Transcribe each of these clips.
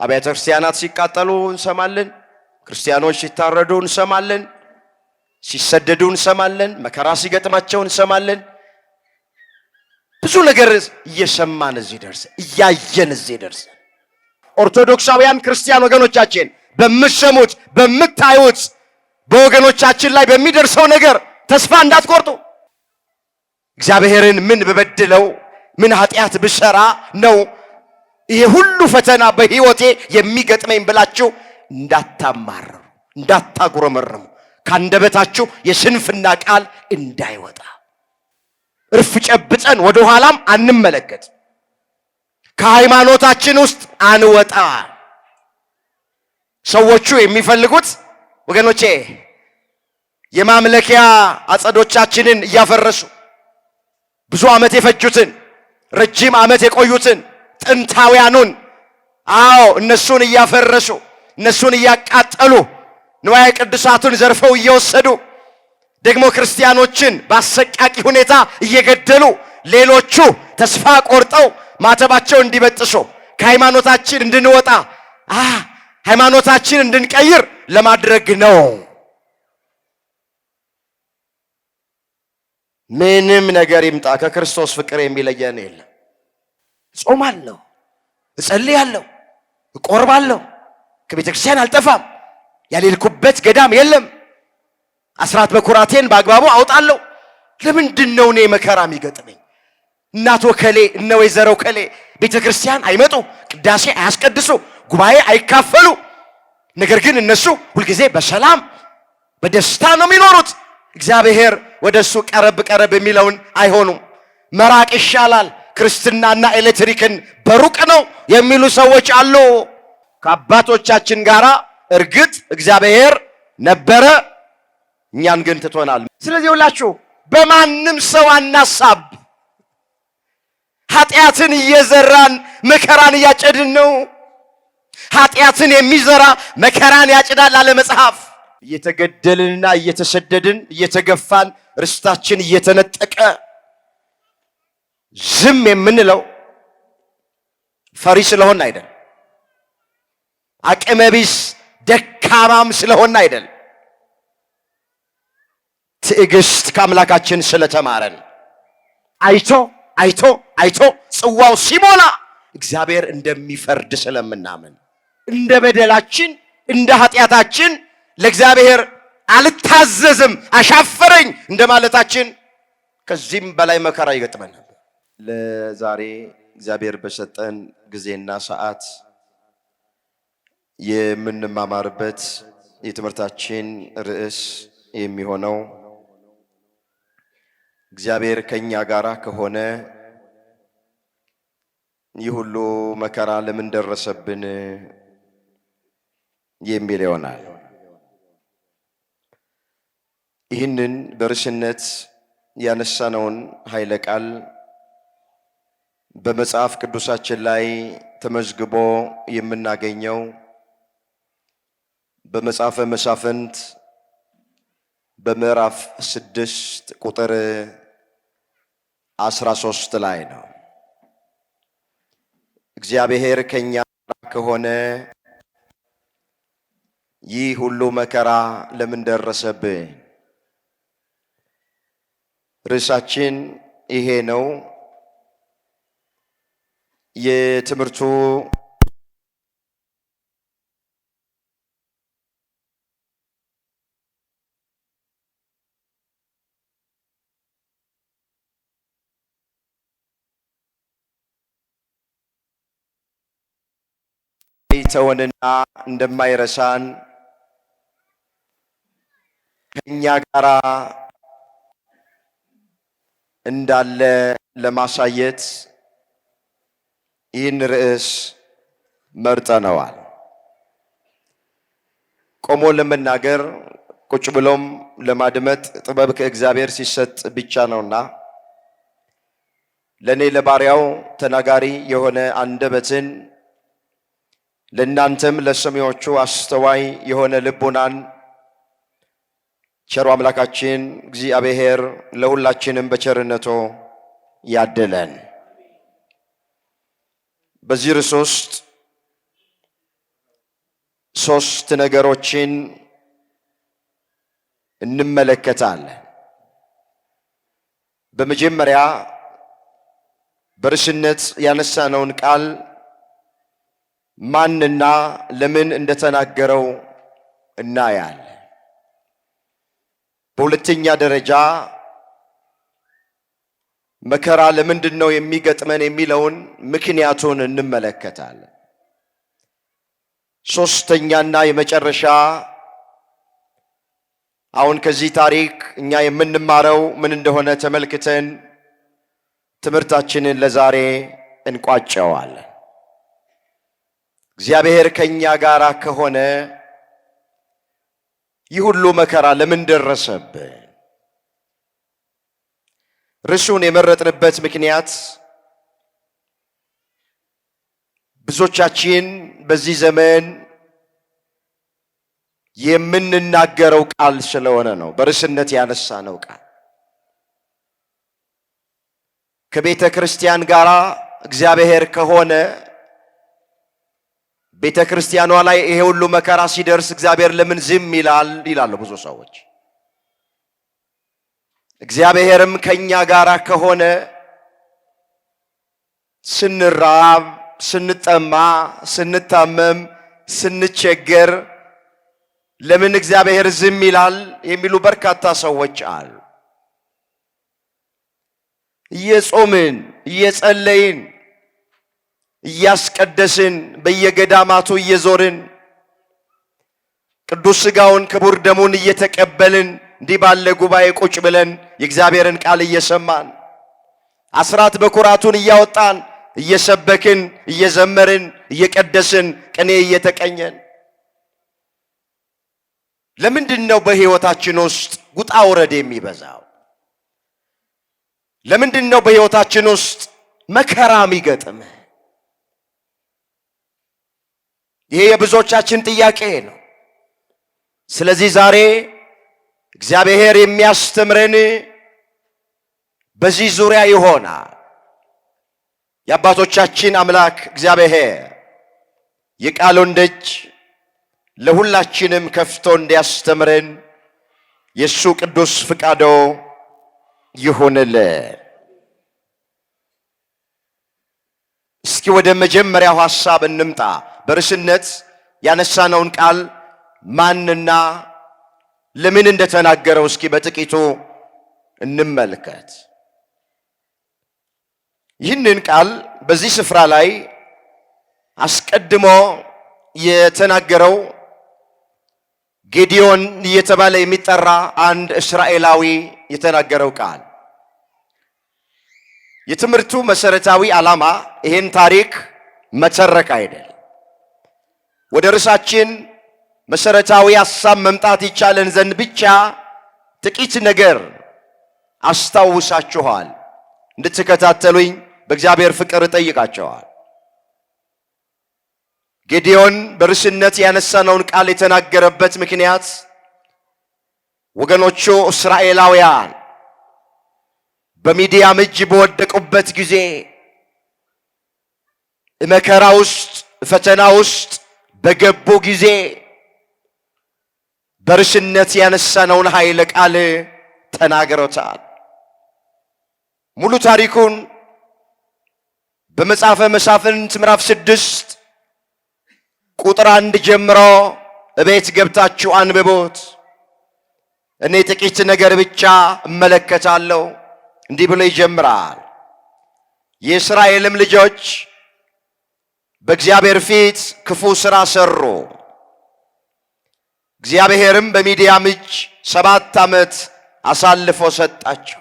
አብያተ ክርስቲያናት ሲቃጠሉ እንሰማለን። ክርስቲያኖች ሲታረዱ እንሰማለን። ሲሰደዱ እንሰማለን። መከራ ሲገጥማቸው እንሰማለን። ብዙ ነገር እየሰማን እዚህ ደርሰን እያየን እዚህ ደርሰን ኦርቶዶክሳውያን ክርስቲያን ወገኖቻችን በምትሰሙት በምታዩት በወገኖቻችን ላይ በሚደርሰው ነገር ተስፋ እንዳትቆርጡ። እግዚአብሔርን ምን በበድለው ምን ኃጢአት ብሰራ ነው ይሄ ሁሉ ፈተና በህይወቴ የሚገጥመኝ ብላችሁ እንዳታማረሩ፣ እንዳታጉረመርሙ፣ ካንደበታችሁ የስንፍና ቃል እንዳይወጣ። እርፍ ጨብጠን ወደ ኋላም አንመለከት። ከሃይማኖታችን ውስጥ አንወጣ። ሰዎቹ የሚፈልጉት ወገኖቼ የማምለኪያ አጸዶቻችንን እያፈረሱ ብዙ ዓመት የፈጁትን ረጅም ዓመት የቆዩትን ጥንታውያኑን እነሱን እያፈረሱ እነሱን እያቃጠሉ ንዋየ ቅዱሳቱን ዘርፈው እየወሰዱ ደግሞ ክርስቲያኖችን በአሰቃቂ ሁኔታ እየገደሉ ሌሎቹ ተስፋ ቆርጠው ማተባቸው እንዲበጥሱ ከሃይማኖታችን እንድንወጣ ሃይማኖታችን እንድንቀይር ለማድረግ ነው። ምንም ነገር ይምጣ ከክርስቶስ ፍቅር የሚለየን የለም። ጾማለሁ፣ እጸልያለሁ፣ እቆርባለሁ፣ ከቤተ ክርስቲያን አልጠፋም፣ ያልሄድኩበት ገዳም የለም፣ አስራት በኩራቴን በአግባቡ አውጣለሁ። ለምንድን ነው እኔ መከራ የሚገጥመኝ? እናቶ ከሌ እነ ወይዘሮ ከሌ ቤተ ክርስቲያን አይመጡ፣ ቅዳሴ አያስቀድሱ፣ ጉባኤ አይካፈሉ። ነገር ግን እነሱ ሁልጊዜ በሰላም በደስታ ነው የሚኖሩት። እግዚአብሔር ወደሱ ቀረብ ቀረብ የሚለውን አይሆኑም። መራቅ ይሻላል፣ ክርስትናና ኤሌክትሪክን በሩቅ ነው የሚሉ ሰዎች አሉ። ከአባቶቻችን ጋር እርግጥ እግዚአብሔር ነበረ፣ እኛን ግን ትቶናል። ስለዚህ ሁላችሁ በማንም ሰው አናሳብ። ኃጢአትን እየዘራን መከራን እያጨድን ነው። ኃጢአትን የሚዘራ መከራን ያጭዳል አለ መጽሐፍ። እየተገደልንና እየተሰደድን እየተገፋን ርስታችን እየተነጠቀ ዝም የምንለው ፈሪ ስለሆን አይደል፣ አቅመቢስ ደካማም ስለሆን አይደል፣ ትዕግስት ከአምላካችን ስለተማረን አይቶ አይቶ አይቶ ጽዋው ሲሞላ እግዚአብሔር እንደሚፈርድ ስለምናምን እንደ በደላችን እንደ ኃጢአታችን ለእግዚአብሔር አልታዘዝም አሻፈረኝ እንደማለታችን ከዚህም በላይ መከራ ይገጥመናል። ለዛሬ እግዚአብሔር በሰጠን ጊዜና ሰዓት የምንማማርበት የትምህርታችን ርዕስ የሚሆነው እግዚአብሔር ከኛ ጋር ከሆነ ይህ ሁሉ መከራ ለምን ደረሰብን የሚል ይሆናል። ይህንን በርዕስነት ያነሳነውን ኃይለ ቃል በመጽሐፍ ቅዱሳችን ላይ ተመዝግቦ የምናገኘው በመጽሐፈ መሳፍንት በምዕራፍ 6 ቁጥር 13 ላይ ነው። እግዚአብሔር ከኛ ከሆነ ይህ ሁሉ መከራ ለምን ደረሰብን? ርዕሳችን ይሄ ነው። የትምህርቱ ተወንና እንደማይረሳን ከኛ ጋራ እንዳለ ለማሳየት ይህን ርዕስ መርጠነዋል። ቆሞ ለመናገር ቁጭ ብሎም ለማድመጥ ጥበብ ከእግዚአብሔር ሲሰጥ ብቻ ነውና ለኔ ለባሪያው ተናጋሪ የሆነ አንደበትን ለእናንተም ለሰሚዎቹ አስተዋይ የሆነ ልቡናን ቸሩ አምላካችን እግዚአብሔር ለሁላችንም በቸርነቱ ያድለን። በዚህ ርዕስ ውስጥ ሶስት ነገሮችን እንመለከታለን። በመጀመሪያ በርዕስነት ያነሳነውን ቃል ማንና ለምን እንደተናገረው እናያለን። በሁለተኛ ደረጃ መከራ ለምንድን ነው የሚገጥመን የሚለውን ምክንያቱን እንመለከታለን። ሶስተኛና የመጨረሻ አሁን ከዚህ ታሪክ እኛ የምንማረው ምን እንደሆነ ተመልክተን ትምህርታችንን ለዛሬ እንቋጨዋለን። እግዚአብሔር ከኛ ጋር ከሆነ ይህ ሁሉ መከራ ለምን ደረሰብን? ርዕሱን የመረጥንበት ምክንያት ብዙዎቻችን በዚህ ዘመን የምንናገረው ቃል ስለሆነ ነው። በርዕስነት ያነሳነው ቃል ከቤተ ክርስቲያን ጋር እግዚአብሔር ከሆነ ቤተ ክርስቲያኗ ላይ ይሄ ሁሉ መከራ ሲደርስ እግዚአብሔር ለምን ዝም ይላል ይላሉ ብዙ ሰዎች። እግዚአብሔርም ከኛ ጋር ከሆነ ስንራብ፣ ስንጠማ፣ ስንታመም፣ ስንቸገር ለምን እግዚአብሔር ዝም ይላል የሚሉ በርካታ ሰዎች አሉ። እየጾምን እየጸለይን እያስቀደስን በየገዳማቱ እየዞርን ቅዱስ ሥጋውን ክቡር ደሙን እየተቀበልን እንዲህ ባለ ጉባኤ ቁጭ ብለን የእግዚአብሔርን ቃል እየሰማን አስራት በኩራቱን እያወጣን እየሰበክን እየዘመርን እየቀደስን ቅኔ እየተቀኘን ለምንድን ነው በሕይወታችን ውስጥ ውጣ ውረድ የሚበዛው? ለምንድን ነው በሕይወታችን ውስጥ መከራ የሚገጥም? ይሄ የብዙዎቻችን ጥያቄ ነው። ስለዚህ ዛሬ እግዚአብሔር የሚያስተምረን በዚህ ዙሪያ ይሆናል። የአባቶቻችን አምላክ እግዚአብሔር የቃሉን ደጅ ለሁላችንም ከፍቶ እንዲያስተምረን የእሱ ቅዱስ ፍቃዶ ይሁንልን። እስኪ ወደ መጀመሪያው ሐሳብ እንምጣ። በርዕስነት ያነሳነውን ቃል ማንና ለምን እንደተናገረው እስኪ በጥቂቱ እንመልከት። ይህንን ቃል በዚህ ስፍራ ላይ አስቀድሞ የተናገረው ጌዲዮን እየተባለ የሚጠራ አንድ እስራኤላዊ የተናገረው ቃል። የትምህርቱ መሰረታዊ ዓላማ ይህን ታሪክ መተረክ አይደል። ወደ ርዕሳችን መሰረታዊ ሐሳብ መምጣት ይቻለን ዘንድ ብቻ ጥቂት ነገር አስታውሳችኋል። እንድትከታተሉኝ በእግዚአብሔር ፍቅር እጠይቃችኋል። ጌዲዮን በርዕስነት ያነሳነውን ቃል የተናገረበት ምክንያት ወገኖቹ እስራኤላውያን በሚዲያም እጅ በወደቁበት ጊዜ መከራ ውስጥ ፈተና ውስጥ በገቡ ጊዜ በርዕስነት ያነሳነውን ኃይለ ቃል ተናግረውታል። ሙሉ ታሪኩን በመጽሐፈ መሳፍንት ምዕራፍ 6 ቁጥር 1 ጀምሮ እቤት ገብታችሁ አንብቦት። እኔ ጥቂት ነገር ብቻ እመለከታለሁ። እንዲህ ብሎ ይጀምራል። የእስራኤልም ልጆች በእግዚአብሔር ፊት ክፉ ሥራ ሰሩ። እግዚአብሔርም በሚዲያም እጅ 7 ዓመት አሳልፎ ሰጣቸው።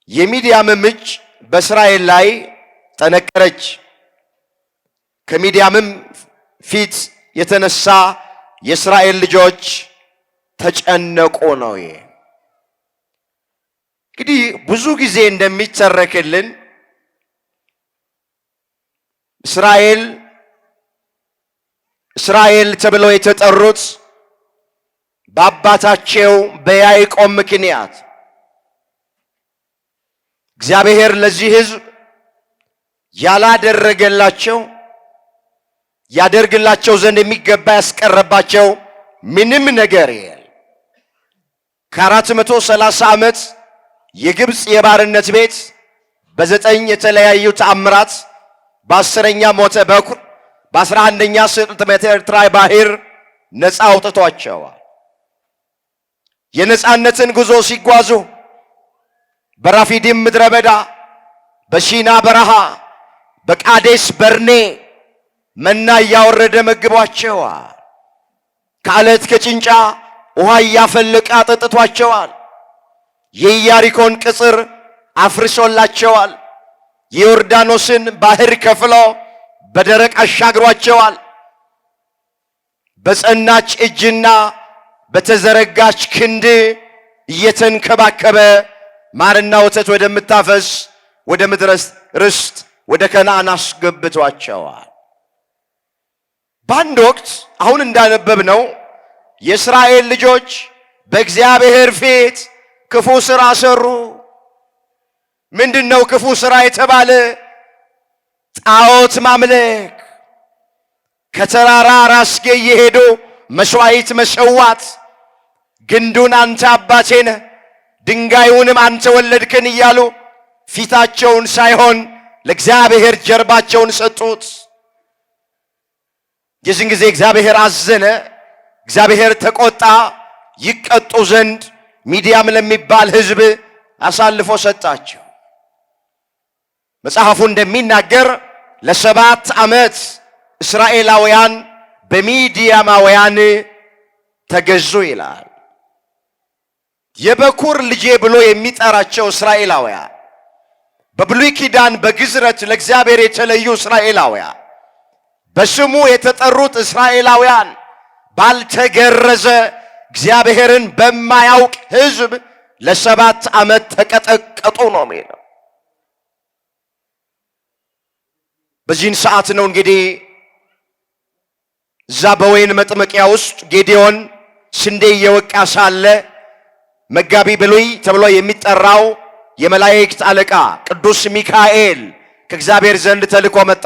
የሚዲያምም እጅ በእስራኤል ላይ ጠነከረች። ከሚዲያምም ፊት የተነሳ የእስራኤል ልጆች ተጨነቁ ነው። እንግዲህ ብዙ ጊዜ እንደሚተረክልን እስራኤል ተብለው የተጠሩት በአባታቸው በያዕቆብ ምክንያት እግዚአብሔር ለዚህ ሕዝብ ያላደረገላቸው ያደርግላቸው ዘንድ የሚገባ ያስቀረባቸው ምንም ነገር የለም። ከ430 ዓመት የግብፅ የባርነት ቤት በ9 የተለያዩ ተአምራት፣ በ10ኛ ሞተ በኩር፣ በ11ኛ ስጥመተ ኤርትራ ባህር ነፃ አውጥቷቸዋል። የነፃነትን ጉዞ ሲጓዙ በራፊዲም ምድረ በዳ፣ በሲና በረሃ፣ በቃዴስ በርኔ መና እያወረደ መግቧቸዋል። ከአለት ከጭንጫ ውሃ እያፈለቀ አጠጥቷቸዋል። የኢያሪኮን ቅጽር አፍርሶላቸዋል። የዮርዳኖስን ባህር ከፍሎ በደረቅ አሻግሯቸዋል። በጸናች እጅና በተዘረጋች ክንድ እየተንከባከበ ማርና ወተት ወደምታፈስ ወደ ምድረ ርስት ወደ ከነዓን አስገብቷቸዋል። በአንድ ወቅት አሁን እንዳነበብነው የእስራኤል ልጆች በእግዚአብሔር ፊት ክፉ ሥራ ሰሩ። ምንድነው ክፉ ሥራ የተባለ? ጣዖት ማምለክ፣ ከተራራ ራስጌ እየሄዱ መስዋዕት መሰዋት፣ ግንዱን አንተ አባቴ ነህ ድንጋዩንም አንተ ወለድከን እያሉ ፊታቸውን ሳይሆን ለእግዚአብሔር ጀርባቸውን ሰጡት። የዚህን ጊዜ እግዚአብሔር አዘነ፣ እግዚአብሔር ተቆጣ። ይቀጡ ዘንድ ሚዲያም ለሚባል ሕዝብ አሳልፎ ሰጣቸው። መጽሐፉ እንደሚናገር ለ7 ዓመት እስራኤላውያን በሚዲያማውያን ተገዙ ይላል። የበኩር ልጄ ብሎ የሚጠራቸው እስራኤላውያን በብሉይ ኪዳን በግዝረት ለእግዚአብሔር የተለዩ እስራኤላውያን፣ በስሙ የተጠሩት እስራኤላውያን ባልተገረዘ እግዚአብሔርን በማያውቅ ሕዝብ ለ7 ዓመት ተቀጠቀጡ ነው የሚለው። በዚህን ሰዓት ነው እንግዲህ እዛ በወይን መጥመቂያ ውስጥ ጌዴዎን ስንዴ እየወቃ ሳለ መጋቢ ብሉይ ተብሎ የሚጠራው የመላእክት አለቃ ቅዱስ ሚካኤል ከእግዚአብሔር ዘንድ ተልኮ መጣ።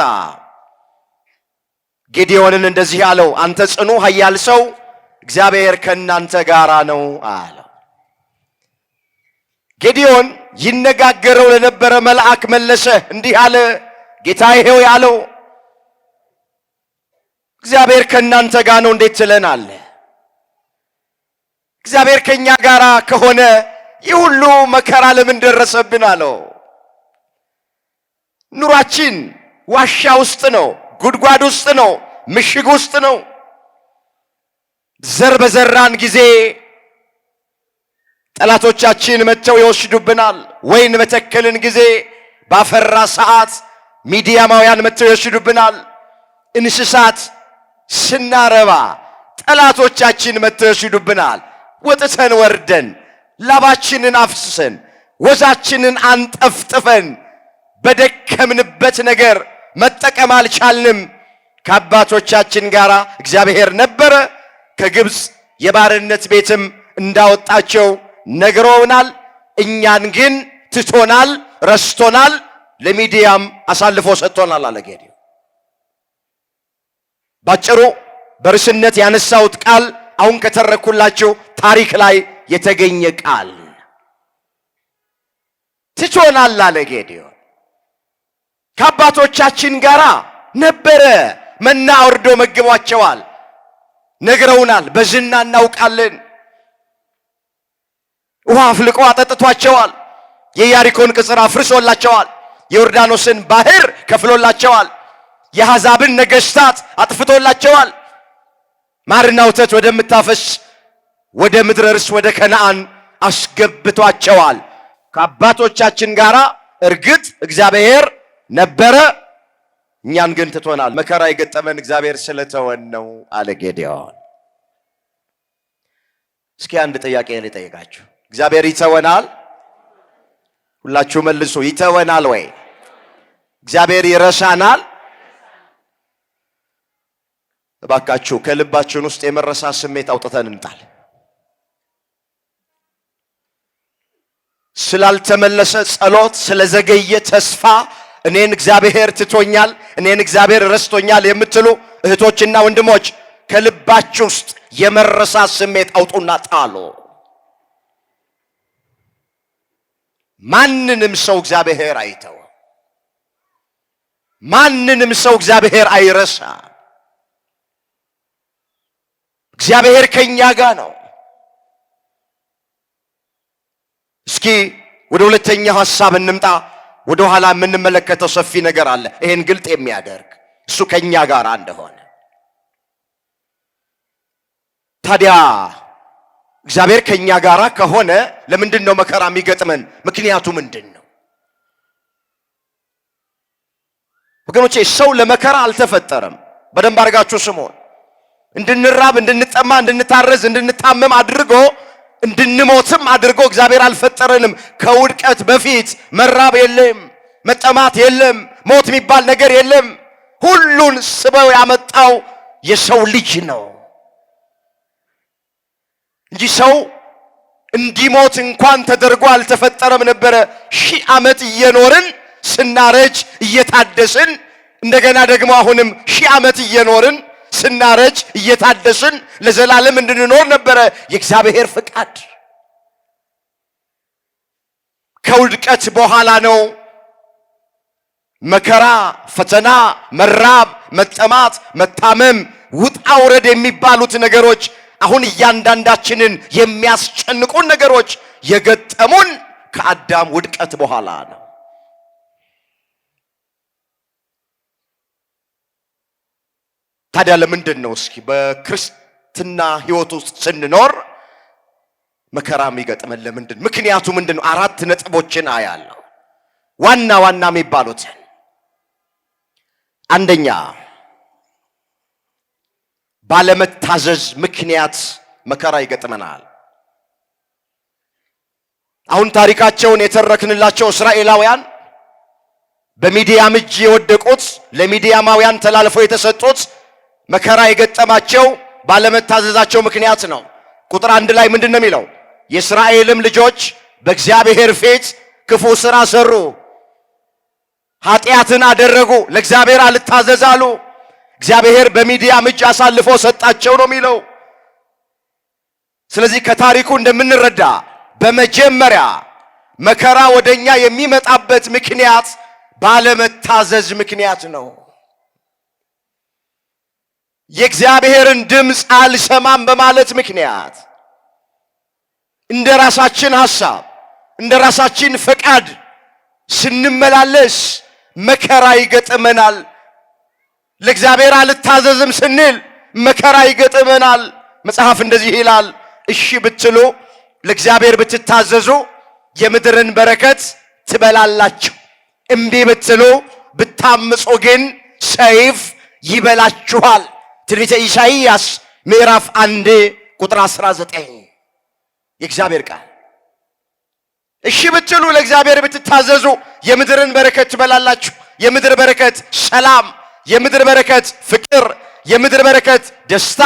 ጌዴዎንን እንደዚህ አለው፣ አንተ ጽኑ ኃያል ሰው እግዚአብሔር ከእናንተ ጋራ ነው አለው። ጌዴዎን ይነጋገረው ለነበረ መልአክ መለሰ እንዲህ አለ፣ ጌታዬ ሆይ አለው፣ እግዚአብሔር ከእናንተ ጋር ነው እንዴት ትለናለህ? እግዚአብሔር ከኛ ጋር ከሆነ ይህ ሁሉ መከራ ለምን ደረሰብን አለው። ኑሯችን ዋሻ ውስጥ ነው፣ ጉድጓድ ውስጥ ነው፣ ምሽግ ውስጥ ነው። ዘር በዘራን ጊዜ ጠላቶቻችን መጥተው ይወስዱብናል። ወይን በተከልን ጊዜ ባፈራ ሰዓት ሚዲያማውያን መጥተው ይወስዱብናል። እንስሳት ስናረባ ጠላቶቻችን መጥተው ይወስዱብናል። ወጥተን ወርደን ላባችንን አፍስሰን ወዛችንን አንጠፍጥፈን በደከምንበት ነገር መጠቀም አልቻልንም። ከአባቶቻችን ጋር እግዚአብሔር ነበረ፣ ከግብፅ የባርነት ቤትም እንዳወጣቸው ነግሮናል። እኛን ግን ትቶናል፣ ረስቶናል፣ ለሚዲያም አሳልፎ ሰጥቶናል አለ ጌዴዎን። ባጭሩ በርስነት ያነሳሁት ቃል አሁን ከተረኩላችሁ ታሪክ ላይ የተገኘ ቃል። ትቶናል አለ ጌዴዎን። ከአባቶቻችን ጋር ነበረ፣ መና አውርዶ መግቧቸዋል፣ ነግረውናል፣ በዝና እናውቃለን። ውሃ አፍልቆ አጠጥቷቸዋል፣ የኢያሪኮን ቅጽር አፍርሶላቸዋል፣ የዮርዳኖስን ባህር ከፍሎላቸዋል፣ የአሕዛብን ነገሥታት አጥፍቶላቸዋል። ማርና ወተት ወደምታፈስ ወደ ምድረ ርስት ወደ ከነዓን አስገብቷቸዋል። ከአባቶቻችን ጋር እርግጥ እግዚአብሔር ነበረ፣ እኛን ግን ትቶናል። መከራ የገጠመን እግዚአብሔር ስለተወን ነው አለ ጌዴዎን። እስኪ አንድ ጥያቄ ልጠይቃችሁ። እግዚአብሔር ይተወናል? ሁላችሁ መልሱ። ይተወናል ወይ? እግዚአብሔር ይረሳናል? እባካችሁ ከልባችን ውስጥ የመረሳት ስሜት አውጥተን እንጣል። ስላልተመለሰ ጸሎት፣ ስለዘገየ ተስፋ እኔን እግዚአብሔር ትቶኛል፣ እኔን እግዚአብሔር ረስቶኛል የምትሉ እህቶችና ወንድሞች ከልባችሁ ውስጥ የመረሳት ስሜት አውጡና ጣሉ። ማንንም ሰው እግዚአብሔር አይተው፣ ማንንም ሰው እግዚአብሔር አይረሳ። እግዚአብሔር ከኛ ጋር ነው። እስኪ ወደ ሁለተኛው ሐሳብ እንምጣ። ወደ ኋላ የምንመለከተው ሰፊ ነገር አለ ይሄን ግልጥ የሚያደርግ እሱ ከኛ ጋር እንደሆነ። ታዲያ እግዚአብሔር ከኛ ጋር ከሆነ ለምንድን ነው መከራ የሚገጥመን? ምክንያቱ ምንድን ነው? ወገኖቼ ሰው ለመከራ አልተፈጠረም። በደንብ አድርጋችሁ ስሙን። እንድንራብ፣ እንድንጠማ፣ እንድንታረዝ፣ እንድንታመም አድርጎ እንድንሞትም አድርጎ እግዚአብሔር አልፈጠረንም። ከውድቀት በፊት መራብ የለም፣ መጠማት የለም፣ ሞት የሚባል ነገር የለም። ሁሉን ስበው ያመጣው የሰው ልጅ ነው እንጂ ሰው እንዲሞት እንኳን ተደርጎ አልተፈጠረም ነበረ። 1000 ዓመት እየኖርን ስናረጅ እየታደስን እንደገና ደግሞ አሁንም 1000 ዓመት እየኖርን ስናረጅ እየታደስን ለዘላለም እንድንኖር ነበረ የእግዚአብሔር ፍቃድ። ከውድቀት በኋላ ነው መከራ፣ ፈተና፣ መራብ፣ መጠማት፣ መታመም፣ ውጣ ውረድ የሚባሉት ነገሮች አሁን እያንዳንዳችንን የሚያስጨንቁን ነገሮች የገጠሙን ከአዳም ውድቀት በኋላ ነው። ታዲያ ለምንድን ነው እስኪ በክርስትና ሕይወት ውስጥ ስንኖር መከራ የሚገጥመን? ለምንድን? ምክንያቱ ምንድን ነው? 4 ነጥቦችን አያለሁ ዋና ዋና የሚባሉትን። አንደኛ ባለመታዘዝ ምክንያት መከራ ይገጥመናል። አሁን ታሪካቸውን የተረክንላቸው እስራኤላውያን በሚዲያም እጅ የወደቁት ለሚዲያማውያን ተላልፈው የተሰጡት መከራ የገጠማቸው ባለመታዘዛቸው ምክንያት ነው። ቁጥር 1 ላይ ምንድን ነው የሚለው? የእስራኤልም ልጆች በእግዚአብሔር ፊት ክፉ ሥራ ሰሩ፣ ኃጢአትን አደረጉ፣ ለእግዚአብሔር አልታዘዛሉ። እግዚአብሔር በሚዲያም እጅ አሳልፎ ሰጣቸው ነው የሚለው። ስለዚህ ከታሪኩ እንደምንረዳ በመጀመሪያ መከራ ወደኛ የሚመጣበት ምክንያት ባለመታዘዝ ምክንያት ነው። የእግዚአብሔርን ድምፅ አልሰማም በማለት ምክንያት እንደ ራሳችን ሐሳብ እንደ ራሳችን ፈቃድ ስንመላለስ መከራ ይገጥመናል። ለእግዚአብሔር አልታዘዝም ስንል መከራ ይገጥመናል። መጽሐፍ እንደዚህ ይላል፣ እሺ ብትሉ ለእግዚአብሔር ብትታዘዙ የምድርን በረከት ትበላላችሁ፣ እምቢ ብትሉ ብታምፁ ግን ሰይፍ ይበላችኋል። ትንቢተ ኢሳይያስ ምዕራፍ 1 ቁጥር 19 የእግዚአብሔር ቃል። እሺ ብትሉ ለእግዚአብሔር ብትታዘዙ የምድርን በረከት ትበላላችሁ። የምድር በረከት ሰላም፣ የምድር በረከት ፍቅር፣ የምድር በረከት ደስታ፣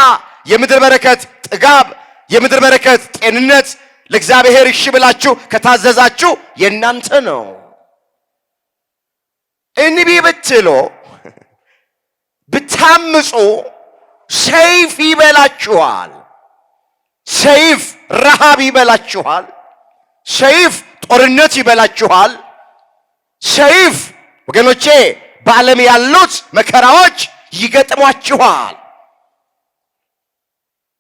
የምድር በረከት ጥጋብ፣ የምድር በረከት ጤንነት ለእግዚአብሔር እሺ ብላችሁ ከታዘዛችሁ የእናንተ ነው። እንቢ ብትሉ ብታምፁ ሰይፍ ይበላችኋል። ሰይፍ ረሃብ ይበላችኋል። ሰይፍ ጦርነት ይበላችኋል። ሰይፍ ወገኖቼ በዓለም ያሉት መከራዎች ይገጥሟችኋል።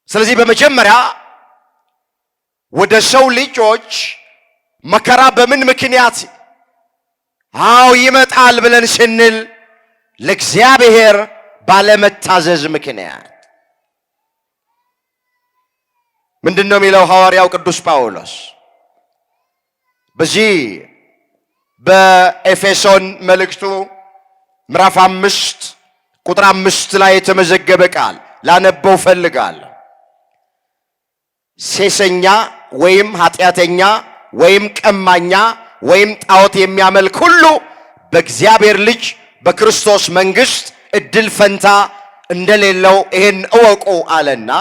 ስለዚህ በመጀመሪያ ወደ ሰው ልጆች መከራ በምን ምክንያት ይመጣል ብለን ስንል ለእግዚአብሔር ባለመታዘዝ ምክንያት። ምንድነው የሚለው ሐዋርያው ቅዱስ ጳውሎስ በዚህ በኤፌሶን መልእክቱ ምዕራፍ 5 ቁጥር 5 ላይ የተመዘገበ ቃል ላነበው ፈልጋለሁ። ሴሰኛ ወይም ኃጢአተኛ ወይም ቀማኛ ወይም ጣዖት የሚያመልክ ሁሉ በእግዚአብሔር ልጅ በክርስቶስ መንግሥት እድል ፈንታ እንደሌለው ይህን እወቁ አለና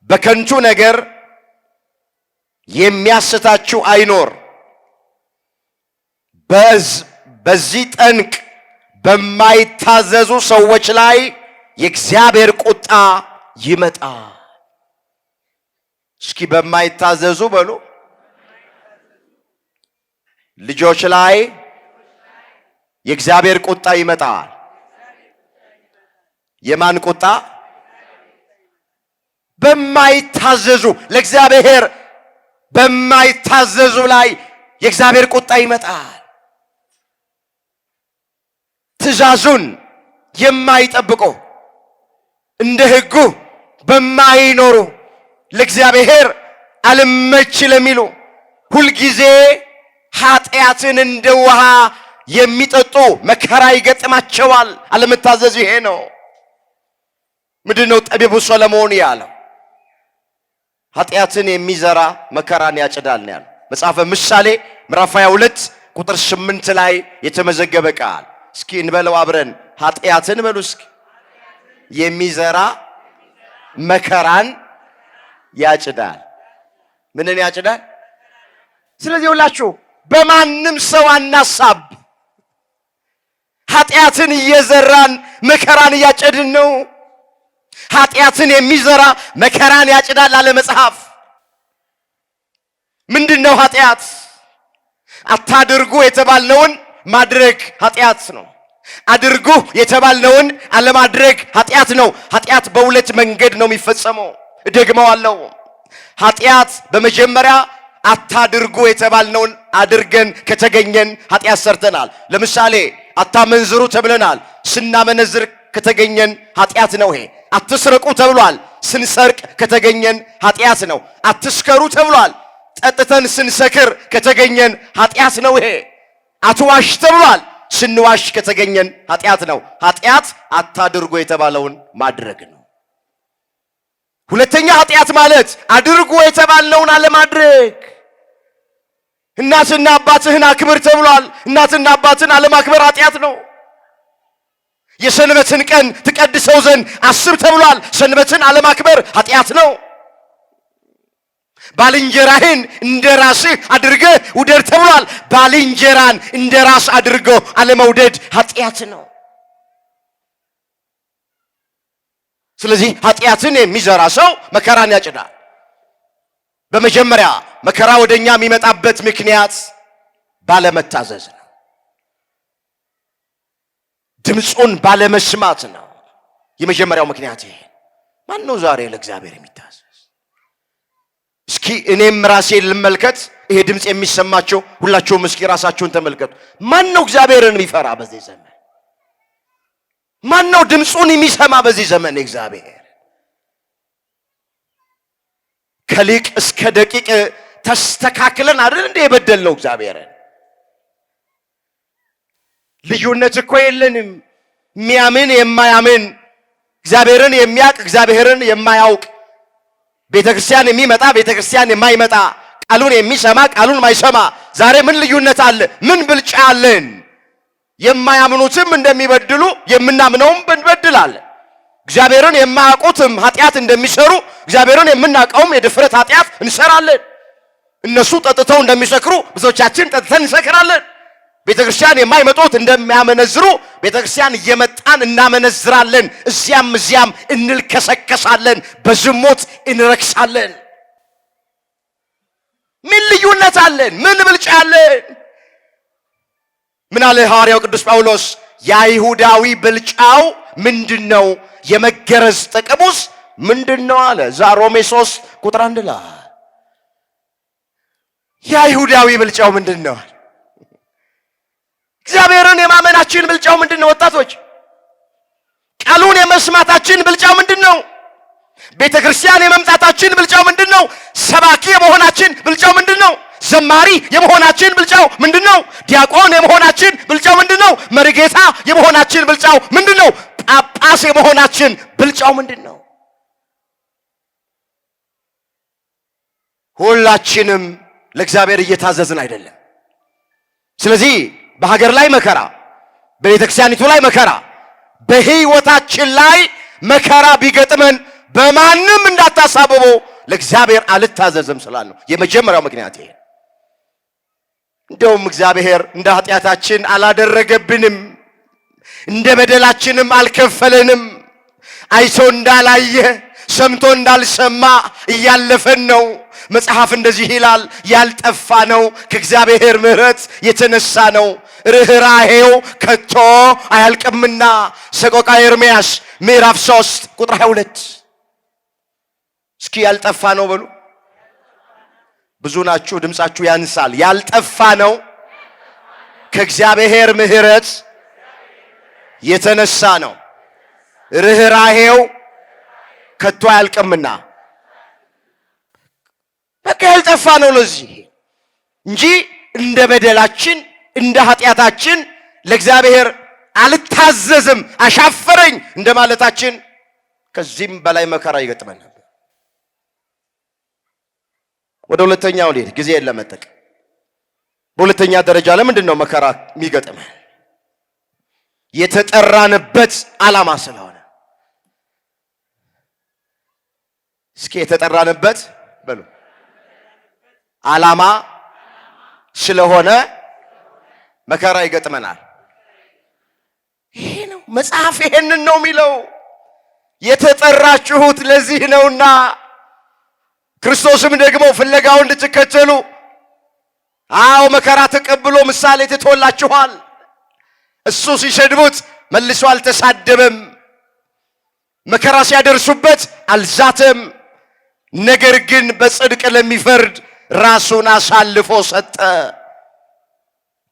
በከንቱ ነገር የሚያስታችሁ አይኖር፣ በዚህ ጠንቅ በማይታዘዙ ሰዎች ላይ የእግዚአብሔር ቁጣ ይመጣል። እስኪ በማይታዘዙ በሉ ልጆች ላይ የእግዚአብሔር ቁጣ ይመጣል። የማን ቁጣ? በማይታዘዙ ለእግዚአብሔር በማይታዘዙ ላይ የእግዚአብሔር ቁጣ ይመጣል። ትእዛዙን የማይጠብቁ እንደ ሕጉ በማይኖሩ ለእግዚአብሔር አልመች ለሚሉ ሁልጊዜ ኃጢአትን እንደ ውሃ የሚጠጡ መከራ ይገጥማቸዋል። አለመታዘዝ ይሄ ነው። ምንድነው ጠቢቡ ሰሎሞን ያለው? ኃጢአትን የሚዘራ መከራን ያጭዳል ነው ያለው። መጽሐፈ ምሳሌ ምዕራፍ 22 ቁጥር 8 ላይ የተመዘገበ ቃል። እስኪ እንበለው አብረን፣ ኃጢአትን በሉ እስኪ የሚዘራ መከራን ያጭዳል። ምንን ያጭዳል? ስለዚህ ሁላችሁ በማንም ሰው አናሳብ። ኃጢአትን እየዘራን መከራን እያጨድን ነው። ኃጢአትን የሚዘራ መከራን ያጭዳል አለ መጽሐፍ። ምንድነው ኃጢአት? አታድርጉ የተባልነውን ማድረግ ኃጢአት ነው። አድርጉ የተባልነውን አለማድረግ ኃጢአት ነው። ኃጢአት በሁለት መንገድ ነው የሚፈጸመው። እደግመዋለሁ። ኃጢአት በመጀመሪያ አታድርጉ የተባልነውን አድርገን ከተገኘን ኃጢአት ሰርተናል። ለምሳሌ አታመንዝሩ ተብለናል። ስናመነዝር ከተገኘን ኃጢአት ነው ይሄ። አትስረቁ ተብሏል። ስንሰርቅ ከተገኘን ኃጢአት ነው። አትስከሩ ተብሏል። ጠጥተን ስንሰክር ከተገኘን ኃጢአት ነው ይሄ። አትዋሽ ተብሏል። ስንዋሽ ከተገኘን ኃጢአት ነው። ኃጢአት አታድርጉ የተባለውን ማድረግ ነው። ሁለተኛ ኃጢአት ማለት አድርጉ የተባልነውን አለማድረግ። እናትና አባትህን አክብር ተብሏል። እናትና አባትን አለማክበር ኃጢአት ነው። የሰንበትን ቀን ትቀድሰው ዘንድ አስብ ተብሏል። ሰንበትን አለማክበር ኃጢአት ነው። ባልንጀራህን እንደ ራስህ አድርገህ ውደድ ተብሏል። ባልንጀራን እንደ ራስ አድርጎ አለመውደድ ኃጢአት ነው። ስለዚህ ኃጢአትን የሚዘራ ሰው መከራን ያጭዳል። በመጀመሪያ መከራ ወደኛ የሚመጣበት ምክንያት ባለመታዘዝ ነው። ድምፁን ባለመስማት ነው። የመጀመሪያው ምክንያት ይሄ። ማን ነው ዛሬ ለእግዚአብሔር የሚታዘዝ? እስኪ እኔም ራሴን ልመልከት። ይሄ ድምፅ የሚሰማቸው ሁላችሁም እስኪ ራሳችሁን ተመልከቱ። ማን ነው እግዚአብሔርን የሚፈራ በዚህ ዘመን? ማን ነው ድምፁን የሚሰማ በዚህ ዘመን? እግዚአብሔር ከሊቅ እስከ ደቂቅ ተስተካክለን አይደል እንደ የበደልነው እግዚአብሔርን። ልዩነት እኮ የለንም። የሚያምን የማያምን፣ እግዚአብሔርን የሚያውቅ እግዚአብሔርን የማያውቅ፣ ቤተክርስቲያን የሚመጣ ቤተክርስቲያን የማይመጣ፣ ቃሉን የሚሰማ ቃሉን ማይሰማ። ዛሬ ምን ልዩነት አለ? ምን ብልጫ አለን? የማያምኑትም እንደሚበድሉ የምናምነውም እንበድላለን። እግዚአብሔርን የማያውቁትም ኃጢአት እንደሚሰሩ እግዚአብሔርን የምናውቀውም የድፍረት ኃጢአት እንሰራለን። እነሱ ጠጥተው እንደሚሰክሩ ብዙዎቻችን ጠጥተን እንሰክራለን። ቤተክርስቲያን የማይመጡት እንደሚያመነዝሩ ቤተክርስቲያን እየመጣን እናመነዝራለን። እዚያም እዚያም እንልከሰከሳለን፣ በዝሙት እንረክሳለን። ምን ልዩነት አለን? ምን ብልጫ አለን? ምን አለ ሐዋርያው ቅዱስ ጳውሎስ? የአይሁዳዊ ብልጫው ምንድነው? የመገረዝ ጥቅሙስ ምንድነው አለ። ሮሜ 3 ቁጥር 1 ላይ የአይሁዳዊ ብልጫው ምንድነው? እግዚአብሔርን የማመናችን ብልጫው ምንድነው? ወጣቶች ቃሉን የመስማታችን ብልጫው ምንድነው? ቤተክርስቲያን የመምጣታችን ብልጫው ምንድነው? ሰባኪ የመሆናችን ብልጫው ምንድነው? ዘማሪ የመሆናችን ብልጫው ምንድነው? ዲያቆን የመሆናችን ብልጫው ምንድነው? መሪጌታ የመሆናችን ብልጫው ምንድነው? ጳጳስ የመሆናችን ብልጫው ምንድነው? ሁላችንም ለእግዚአብሔር እየታዘዝን አይደለም። ስለዚህ በሀገር ላይ መከራ፣ በቤተክርስቲያኒቱ ላይ መከራ፣ በህይወታችን ላይ መከራ ቢገጥመን በማንም እንዳታሳብበው ለእግዚአብሔር አልታዘዝም ስላል ነው። የመጀመሪያው ምክንያት ይሄ። እንደውም እግዚአብሔር እንደ ኃጢአታችን አላደረገብንም፣ እንደ በደላችንም አልከፈለንም። አይቶ እንዳላየ ሰምቶ እንዳልሰማ እያለፈን ነው። መጽሐፍ እንደዚህ ይላል፣ ያልጠፋ ነው ከእግዚአብሔር ምሕረት የተነሳ ነው፣ ርኅራኄው ከቶ አያልቅምና። ሰቆቃ ኤርምያስ ምዕራፍ 3 ቁጥር 22። እስኪ ያልጠፋ ነው በሉ። ብዙ ናችሁ፣ ድምፃችሁ ያንሳል። ያልጠፋ ነው ከእግዚአብሔር ምሕረት የተነሳ ነው፣ ርኅራኄው ከቶ አያልቅምና። በቃ ያልጠፋ ነው ለዚህ እንጂ እንደ በደላችን እንደ ኃጢአታችን ለእግዚአብሔር አልታዘዝም አሻፈረኝ እንደማለታችን ከዚህም በላይ መከራ ይገጥመን ነበር። ወደ ሁለተኛው ልሄድ ጊዜን ለመጠቀም። በሁለተኛ ደረጃ ለምንድን ነው መከራ የሚገጥመን? የተጠራንበት ዓላማ ስለሆነ። እስኪ የተጠራንበት በሉ ዓላማ ስለሆነ መከራ ይገጥመናል። ይሄ ነው መጽሐፍ፣ ይሄንን ነው የሚለው። የተጠራችሁት ለዚህ ነውና ክርስቶስም ደግሞ ፍለጋውን እንድትከተሉ አዎ መከራ ተቀብሎ ምሳሌ ትቶላችኋል። እሱ ሲሰድቡት መልሶ አልተሳደበም፣ መከራ ሲያደርሱበት አልዛተም። ነገር ግን በጽድቅ ለሚፈርድ ራሱን አሳልፎ ሰጠ።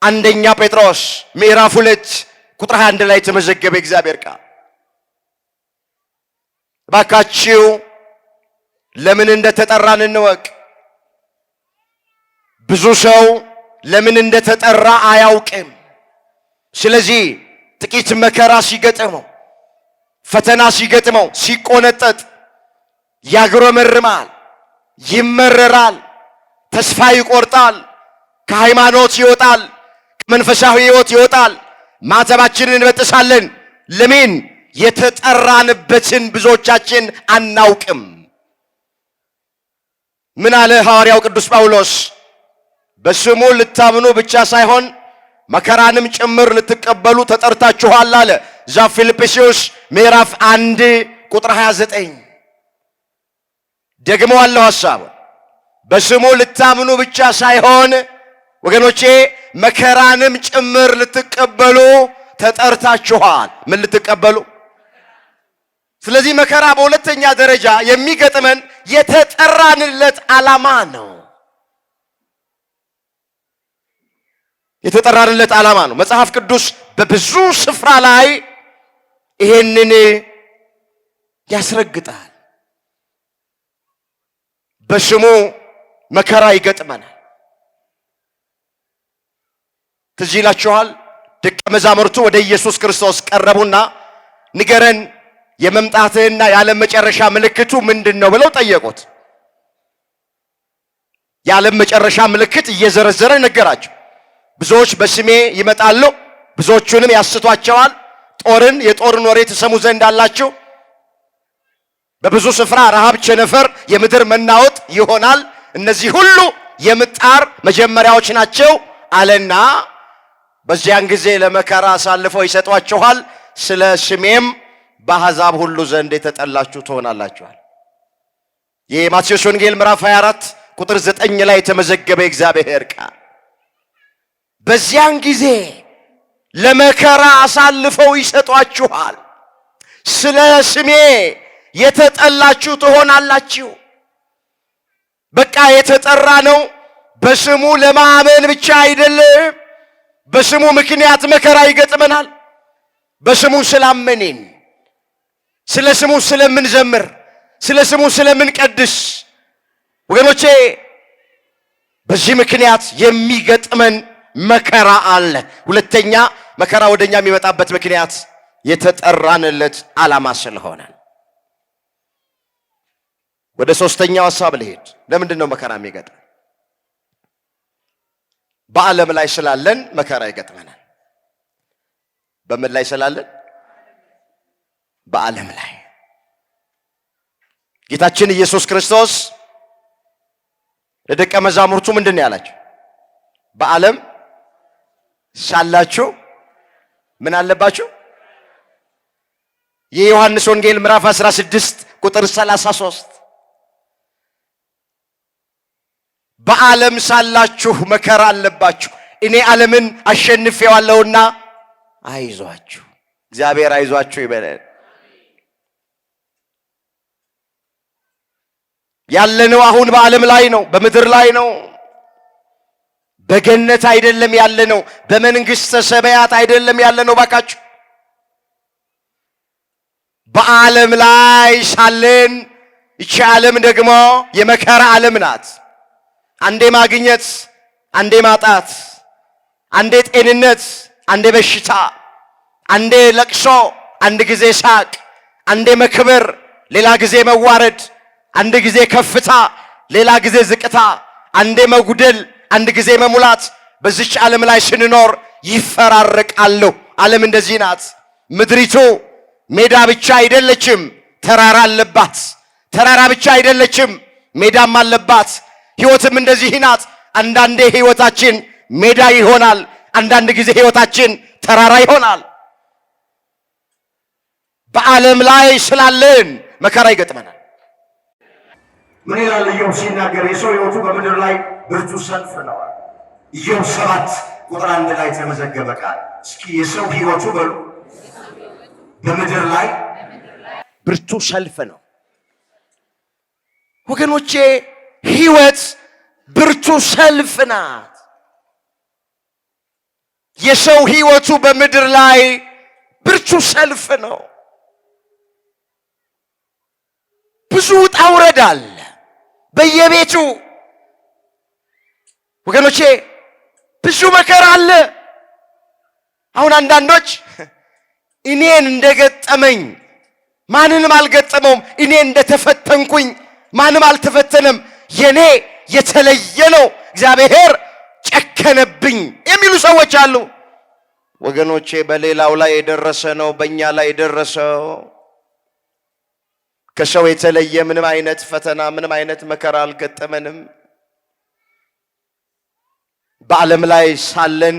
አንደኛ ጴጥሮስ ምዕራፍ 2 ቁጥር 21 ላይ ተመዘገበ እግዚአብሔር ቃል። ባካችሁ ለምን እንደተጠራን እንወቅ። ብዙ ሰው ለምን እንደተጠራ አያውቅም። ስለዚህ ጥቂት መከራ ሲገጥመው፣ ፈተና ሲገጥመው ሲቆነጠጥ ያግረመርማል፣ ይመረራል፣ ተስፋ ይቆርጣል፣ ከሃይማኖት ይወጣል፣ ከመንፈሳዊ ሕይወት ይወጣል። ማተባችንን እንበጥሳለን። ለምን? የተጠራንበትን ብዙዎቻችን አናውቅም። ምን አለ ሐዋርያው ቅዱስ ጳውሎስ? በስሙ ልታምኑ ብቻ ሳይሆን መከራንም ጭምር ልትቀበሉ ተጠርታችኋል አለ። እዛ ፊልጵስዩስ ምዕራፍ 1 ቁጥር 29 ደግሞ አለው ሐሳቡ። በስሙ ልታምኑ ብቻ ሳይሆን ወገኖቼ መከራንም ጭምር ልትቀበሉ ተጠርታችኋል። ምን ልትቀበሉ? ስለዚህ መከራ በሁለተኛ ደረጃ የሚገጥመን የተጠራንለት ዓላማ ነው። የተጠራንለት ዓላማ ነው። መጽሐፍ ቅዱስ በብዙ ስፍራ ላይ ይሄንን ያስረግጣል። በስሙ መከራ ይገጥመናል። ትዝ ይላችኋል፣ ደቀ መዛሙርቱ ወደ ኢየሱስ ክርስቶስ ቀረቡና ንገረን፣ የመምጣትህና የዓለም መጨረሻ ምልክቱ ምንድን ነው ብለው ጠየቁት። የዓለም መጨረሻ ምልክት እየዘረዘረ ነገራቸው። ብዙዎች በስሜ ይመጣሉ፣ ብዙዎቹንም ያስቷቸዋል። የጦርን ወሬ ትሰሙ ዘንድ አላችሁ። በብዙ ስፍራ ረሃብ፣ ቸነፈር፣ የምድር መናወጥ ይሆናል። እነዚህ ሁሉ የምጣር መጀመሪያዎች ናቸው አለና በዚያን ጊዜ ለመከራ አሳልፈው ይሰጧችኋል፣ ስለ ስሜም በአሕዛብ ሁሉ ዘንድ የተጠላችሁ ትሆናላችኋል። የማቴዎስ ወንጌል ምዕራፍ 24 ቁጥር 9 ላይ የተመዘገበ እግዚአብሔር ቃል። በዚያን ጊዜ ለመከራ አሳልፈው ይሰጧችኋል፣ ስለ ስሜ የተጠላችሁ ትሆናላችሁ። በቃ የተጠራ ነው በስሙ ለማመን ብቻ አይደለም። በስሙ ምክንያት መከራ ይገጥመናል። በስሙ ስላመንን፣ ስለ ስሙ ስለምንዘምር፣ ስለ ስሙ ስለምንቀድስ ወገኖቼ በዚህ ምክንያት የሚገጥመን መከራ አለ። ሁለተኛ መከራ ወደኛ የሚመጣበት ምክንያት የተጠራንለት ዓላማ ስለሆነ። ወደ ሶስተኛው ሐሳብ ልሄድ። ለምንድን ነው መከራ የሚገጥመን? በዓለም ላይ ስላለን መከራ ይገጥመናል። በምን ላይ ስላለን? በዓለም ላይ። ጌታችን ኢየሱስ ክርስቶስ ለደቀ መዛሙርቱ ምንድን ነው ያላቸው? በዓለም ሳላችሁ ምን አለባችሁ? የዮሐንስ ወንጌል ምዕራፍ 16 ቁጥር 33 በዓለም ሳላችሁ መከራ አለባችሁ፣ እኔ ዓለምን አሸንፌዋለሁና አይዟችሁ። እግዚአብሔር አይዟችሁ ይበለን። ያለነው አሁን በዓለም ላይ ነው፣ በምድር ላይ ነው። በገነት አይደለም ያለነው፣ በመንግሥተ ሰማያት አይደለም ያለነው። ባካችሁ በዓለም ላይ ሳለን ይቺ ዓለም ደግሞ የመከራ ዓለም ናት። አንዴ ማግኘት፣ አንዴ ማጣት፣ አንዴ ጤንነት፣ አንዴ በሽታ፣ አንዴ ለቅሶ፣ አንድ ጊዜ ሳቅ፣ አንዴ መክበር፣ ሌላ ጊዜ መዋረድ፣ አንድ ጊዜ ከፍታ፣ ሌላ ጊዜ ዝቅታ፣ አንዴ መጉደል፣ አንድ ጊዜ መሙላት። በዚች ዓለም ላይ ስንኖር ይፈራረቃሉ። ዓለም እንደዚህ ናት። ምድሪቱ ሜዳ ብቻ አይደለችም፣ ተራራ አለባት። ተራራ ብቻ አይደለችም፣ ሜዳም አለባት። ሕይወትም እንደዚህ ናት። አንዳንዴ ሕይወታችን ሜዳ ይሆናል፣ አንዳንድ ጊዜ ሕይወታችን ተራራ ይሆናል። በዓለም ላይ ስላለን መከራ ይገጥመናል። ምን ይላል ኢዮብ ሲናገር? የሰው ሕይወቱ በምድር ላይ ብርቱ ሰልፍ ነው። ኢዮብ 7 ቁጥር 1 ላይ ተመዘገበ ቃል። እስኪ የሰው ሕይወቱ በሉ በምድር ላይ ብርቱ ሰልፍ ነው። ወገኖቼ ሕይወት ብርቱ ሰልፍ ናት። የሰው ሕይወቱ በምድር ላይ ብርቱ ሰልፍ ነው። ብዙ ውጣ ውረድ አለ በየቤቱ። ወገኖቼ ብዙ መከራ አለ። አሁን አንዳንዶች እኔን እንደገጠመኝ ማንንም አልገጠመውም፣ እኔ እንደተፈተንኩኝ ማንም አልተፈተነም፣ የኔ የተለየ ነው፣ እግዚአብሔር ጨከነብኝ የሚሉ ሰዎች አሉ። ወገኖቼ በሌላው ላይ የደረሰ ነው በእኛ ላይ የደረሰው። ከሰው የተለየ ምንም አይነት ፈተና ምንም አይነት መከራ አልገጠመንም። በዓለም ላይ ሳለን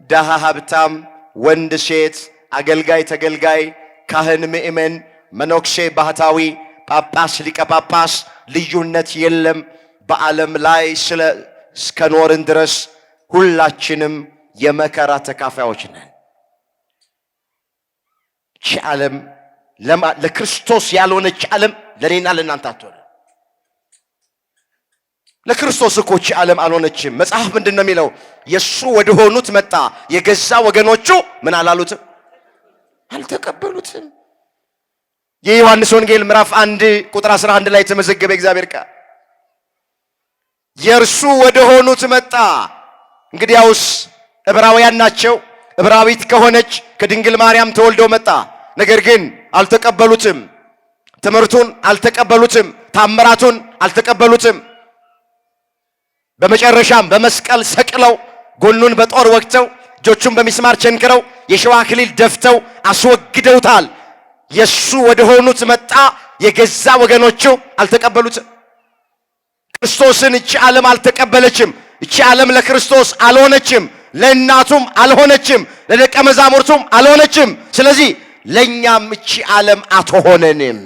ደሃ ሀብታም፣ ወንድ ሴት፣ አገልጋይ ተገልጋይ፣ ካህን ምእመን፣ መነኩሴ ባህታዊ፣ ጳጳስ ሊቀ ጳጳስ ልዩነት የለም። በዓለም ላይ እስከኖርን ድረስ ሁላችንም የመከራ ተካፋዮች ነን። ይህች ዓለም ለክርስቶስ ያልሆነች ዓለም ለኔና ለእናንተ አትሆነ። ለክርስቶስ እኮ ይህች ዓለም አልሆነችም። መጽሐፍ ምንድን ነው የሚለው? የእሱ ወደ ሆኑት መጣ፣ የገዛ ወገኖቹ ምን አላሉትም? አልተቀበሉትም። የዮሐንስ ወንጌል ምዕራፍ 1 ቁጥር 11 ላይ የተመዘገበ እግዚአብሔር ቃል የእርሱ ወደ ሆኑት መጣ። እንግዲያውስ ዕብራውያን ናቸው። ዕብራዊት ከሆነች ከድንግል ማርያም ተወልዶ መጣ። ነገር ግን አልተቀበሉትም። ትምህርቱን አልተቀበሉትም። ታምራቱን አልተቀበሉትም። በመጨረሻም በመስቀል ሰቅለው ጎኑን በጦር ወግተው እጆቹን በሚስማር ቸንክረው የሸዋ አክሊል ደፍተው አስወግደውታል። የሱ ወደ ሆኑት መጣ፣ የገዛ ወገኖቹ አልተቀበሉትም። ክርስቶስን እቺ ዓለም አልተቀበለችም። እቺ ዓለም ለክርስቶስ አልሆነችም፣ ለእናቱም አልሆነችም፣ ለደቀ መዛሙርቱም አልሆነችም። ስለዚህ ለእኛም እቺ ዓለም አትሆነንም።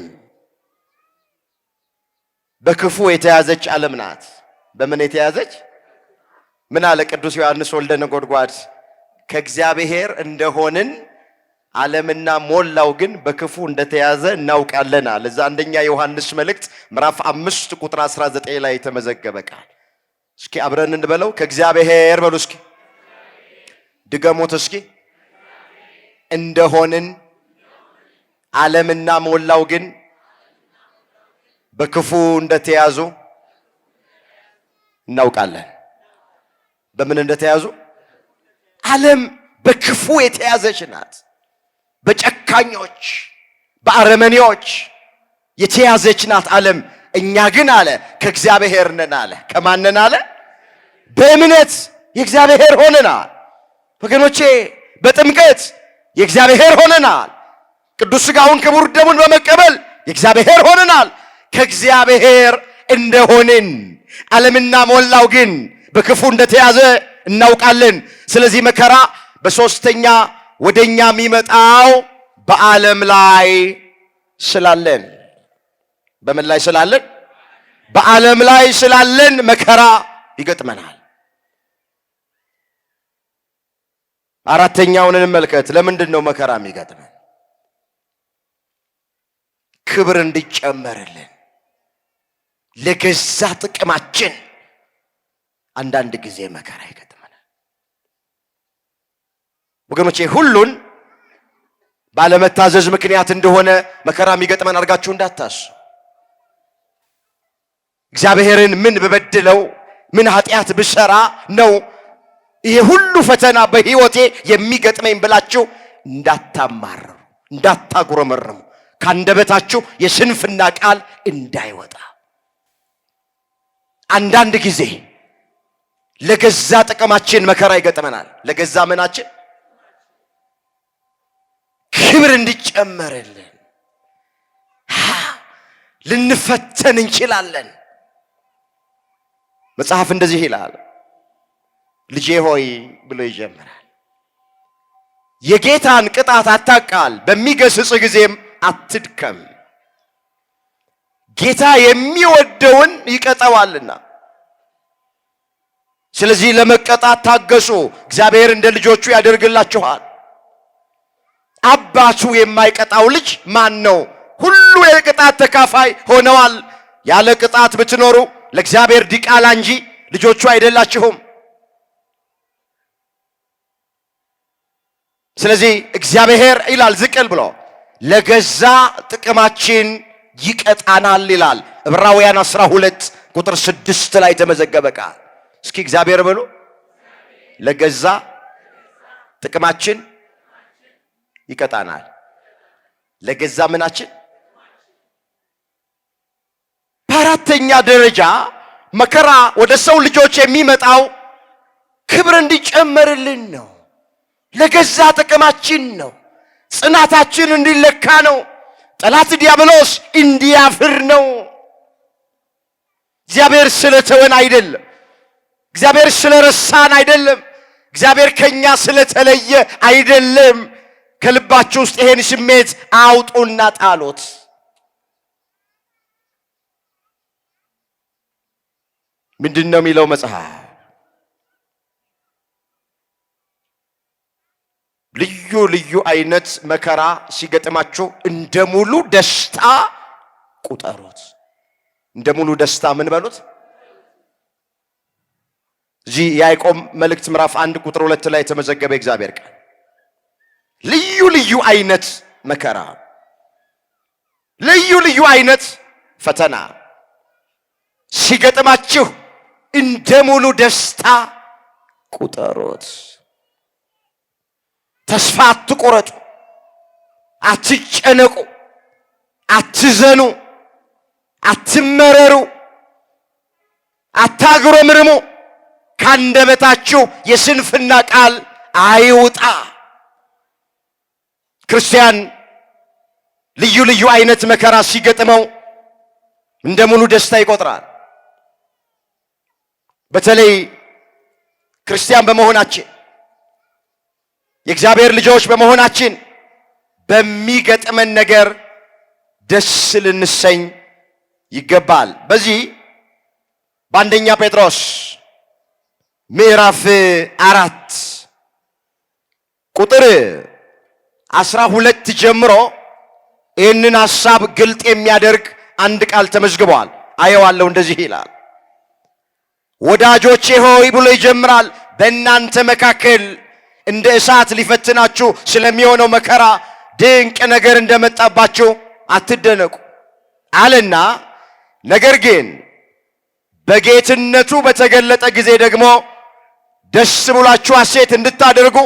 በክፉ የተያዘች ዓለም ናት። በምን የተያዘች? ምን አለ ቅዱስ ዮሐንስ ወልደ ነጎድጓድ? ከእግዚአብሔር እንደሆንን ዓለምና ሞላው ግን በክፉ እንደተያዘ እናውቃለን አለ። እዛ አንደኛ ዮሐንስ መልእክት ምዕራፍ 5 ቁጥር 19 ላይ የተመዘገበ ቃል። እስኪ አብረን እንበለው። ከእግዚአብሔር በሉ እስኪ ድገሞት እስኪ። እንደሆንን ዓለምና ሞላው ግን በክፉ እንደተያዙ እናውቃለን። በምን እንደተያዙ? ዓለም በክፉ የተያዘች ናት። በጨካኞች በአረመኔዎች የተያዘች ናት ዓለም። እኛ ግን አለ ከእግዚአብሔር ነን አለ። ከማን ነን አለ? በእምነት የእግዚአብሔር ሆነናል። ወገኖቼ በጥምቀት የእግዚአብሔር ሆነናል። ቅዱስ ሥጋውን ክቡር ደሙን በመቀበል የእግዚአብሔር ሆነናል። ከእግዚአብሔር እንደሆንን ዓለምና ሞላው ግን በክፉ እንደተያዘ እናውቃለን። ስለዚህ መከራ በሶስተኛ ወደኛ የሚመጣው በዓለም ላይ ስላለን በምን ላይ ስላለን? በዓለም ላይ ስላለን መከራ ይገጥመናል። አራተኛውን እንመልከት። ለምንድን ነው መከራ የሚገጥመን? ክብር እንዲጨመርልን ለገዛ ጥቅማችን አንዳንድ ጊዜ መከራ ይገጥመናል። ወገኖቼ ሁሉን ባለመታዘዝ ምክንያት እንደሆነ መከራ የሚገጥመን አድርጋችሁ እንዳታስቡ። እግዚአብሔርን ምን በበድለው ምን ኃጢአት ብሰራ ነው ይሄ ሁሉ ፈተና በሕይወቴ የሚገጥመኝ ብላችሁ እንዳታማርሩ፣ እንዳታጉረመርሙ፣ ካንደበታችሁ የስንፍና ቃል እንዳይወጣ። አንዳንድ ጊዜ ለገዛ ጥቅማችን መከራ ይገጥመናል። ለገዛ ምናችን? ክብር እንዲጨመርልን ልንፈተን እንችላለን። መጽሐፍ እንደዚህ ይላል፣ ልጄ ሆይ ብሎ ይጀምራል። የጌታን ቅጣት አታቃል፣ በሚገስጽ ጊዜም አትድከም። ጌታ የሚወደውን ይቀጣዋልና። ስለዚህ ለመቀጣት ታገሱ፣ እግዚአብሔር እንደ ልጆቹ ያደርግላችኋል። አባቱ የማይቀጣው ልጅ ማን ነው? ሁሉ የቅጣት ተካፋይ ሆነዋል። ያለ ቅጣት ብትኖሩ ለእግዚአብሔር ዲቃላ እንጂ ልጆቹ አይደላችሁም። ስለዚህ እግዚአብሔር ይላል ዝቅል ብሎ ለገዛ ጥቅማችን ይቀጣናል ይላል። ዕብራውያን 12 ቁጥር 6 ላይ ተመዘገበ ቃል። እስኪ እግዚአብሔር በሉ። ለገዛ ጥቅማችን ይቀጣናል። ለገዛ ምናችን? በአራተኛ ደረጃ መከራ ወደ ሰው ልጆች የሚመጣው ክብር እንዲጨመርልን ነው። ለገዛ ጥቅማችን ነው። ጽናታችን እንዲለካ ነው። ጠላት ዲያብሎስ እንዲያፍር ነው። እግዚአብሔር ስለተወን አይደለም። እግዚአብሔር ስለረሳን አይደለም። እግዚአብሔር ከኛ ስለተለየ አይደለም። ከልባችሁ ውስጥ ይሄን ስሜት አውጡና ጣሉት። ምንድን ነው የሚለው መጽሐፍ? ልዩ ልዩ አይነት መከራ ሲገጥማችሁ እንደ ሙሉ ደስታ ቁጠሩት። እንደ ሙሉ ደስታ ምን በሉት? እዚህ ያዕቆብ መልእክት ምዕራፍ 1 ቁጥር 2 ላይ የተመዘገበ እግዚአብሔር ቃል ልዩ ልዩ አይነት መከራ፣ ልዩ ልዩ አይነት ፈተና ሲገጥማችሁ እንደ ሙሉ ደስታ ቁጠሩት። ተስፋ አትቆረጡ፣ አትጨነቁ፣ አትዘኑ፣ አትመረሩ፣ አታጉረምርሙ። ካንደበታችሁ የስንፍና ቃል አይውጣ። ክርስቲያን ልዩ ልዩ አይነት መከራ ሲገጥመው እንደ ሙሉ ደስታ ይቆጥራል። በተለይ ክርስቲያን በመሆናችን የእግዚአብሔር ልጆች በመሆናችን በሚገጥመን ነገር ደስ ልንሰኝ ይገባል። በዚህ በአንደኛ ጴጥሮስ ምዕራፍ 4 ቁጥር 12 ጀምሮ ይህንን ሐሳብ ግልጥ የሚያደርግ አንድ ቃል ተመዝግቧል። አየዋለሁ። እንደዚህ ይላል፣ ወዳጆቼ ሆይ ብሎ ይጀምራል። በእናንተ መካከል እንደ እሳት ሊፈትናችሁ ስለሚሆነው መከራ ድንቅ ነገር እንደመጣባችሁ አትደነቁ አለና፣ ነገር ግን በጌትነቱ በተገለጠ ጊዜ ደግሞ ደስ ብሏችሁ ሐሴት እንድታደርጉ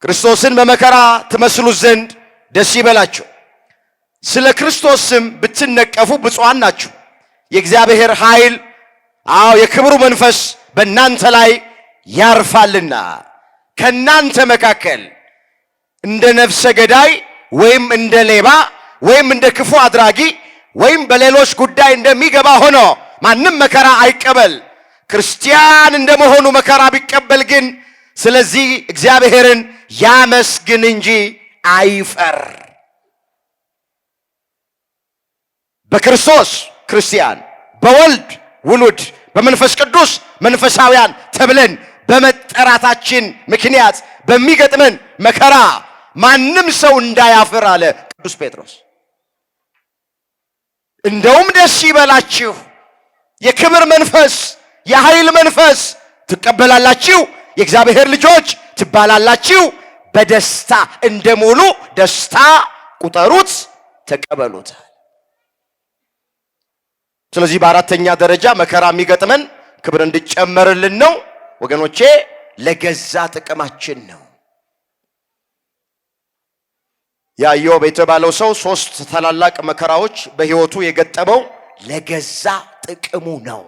ክርስቶስን በመከራ ትመስሉት ዘንድ ደስ ይበላችሁ። ስለ ክርስቶስም ብትነቀፉ ብፁዓን ናችሁ፣ የእግዚአብሔር ኃይል የክብሩ መንፈስ በእናንተ ላይ ያርፋልና። ከእናንተ መካከል እንደ ነፍሰ ገዳይ ወይም እንደ ሌባ ወይም እንደ ክፉ አድራጊ ወይም በሌሎች ጉዳይ እንደሚገባ ሆኖ ማንም መከራ አይቀበል። ክርስቲያን እንደመሆኑ መከራ ቢቀበል ግን ስለዚህ እግዚአብሔርን ያመስግን እንጂ አይፈር። በክርስቶስ ክርስቲያን፣ በወልድ ውሉድ፣ በመንፈስ ቅዱስ መንፈሳውያን ተብለን በመጠራታችን ምክንያት በሚገጥመን መከራ ማንም ሰው እንዳያፍር አለ ቅዱስ ጴጥሮስ። እንደውም ደስ ይበላችሁ፣ የክብር መንፈስ የኃይል መንፈስ ትቀበላላችሁ፣ የእግዚአብሔር ልጆች ትባላላችሁ፣ በደስታ እንደሙሉ ደስታ ቁጠሩት፣ ተቀበሉት። ስለዚህ በአራተኛ ደረጃ መከራ የሚገጥመን ክብር እንዲጨመርልን ነው ወገኖቼ፣ ለገዛ ጥቅማችን ነው። ያ ኢዮብ የተባለው ሰው 3 ታላላቅ መከራዎች በሕይወቱ የገጠመው ለገዛ ጥቅሙ ነው።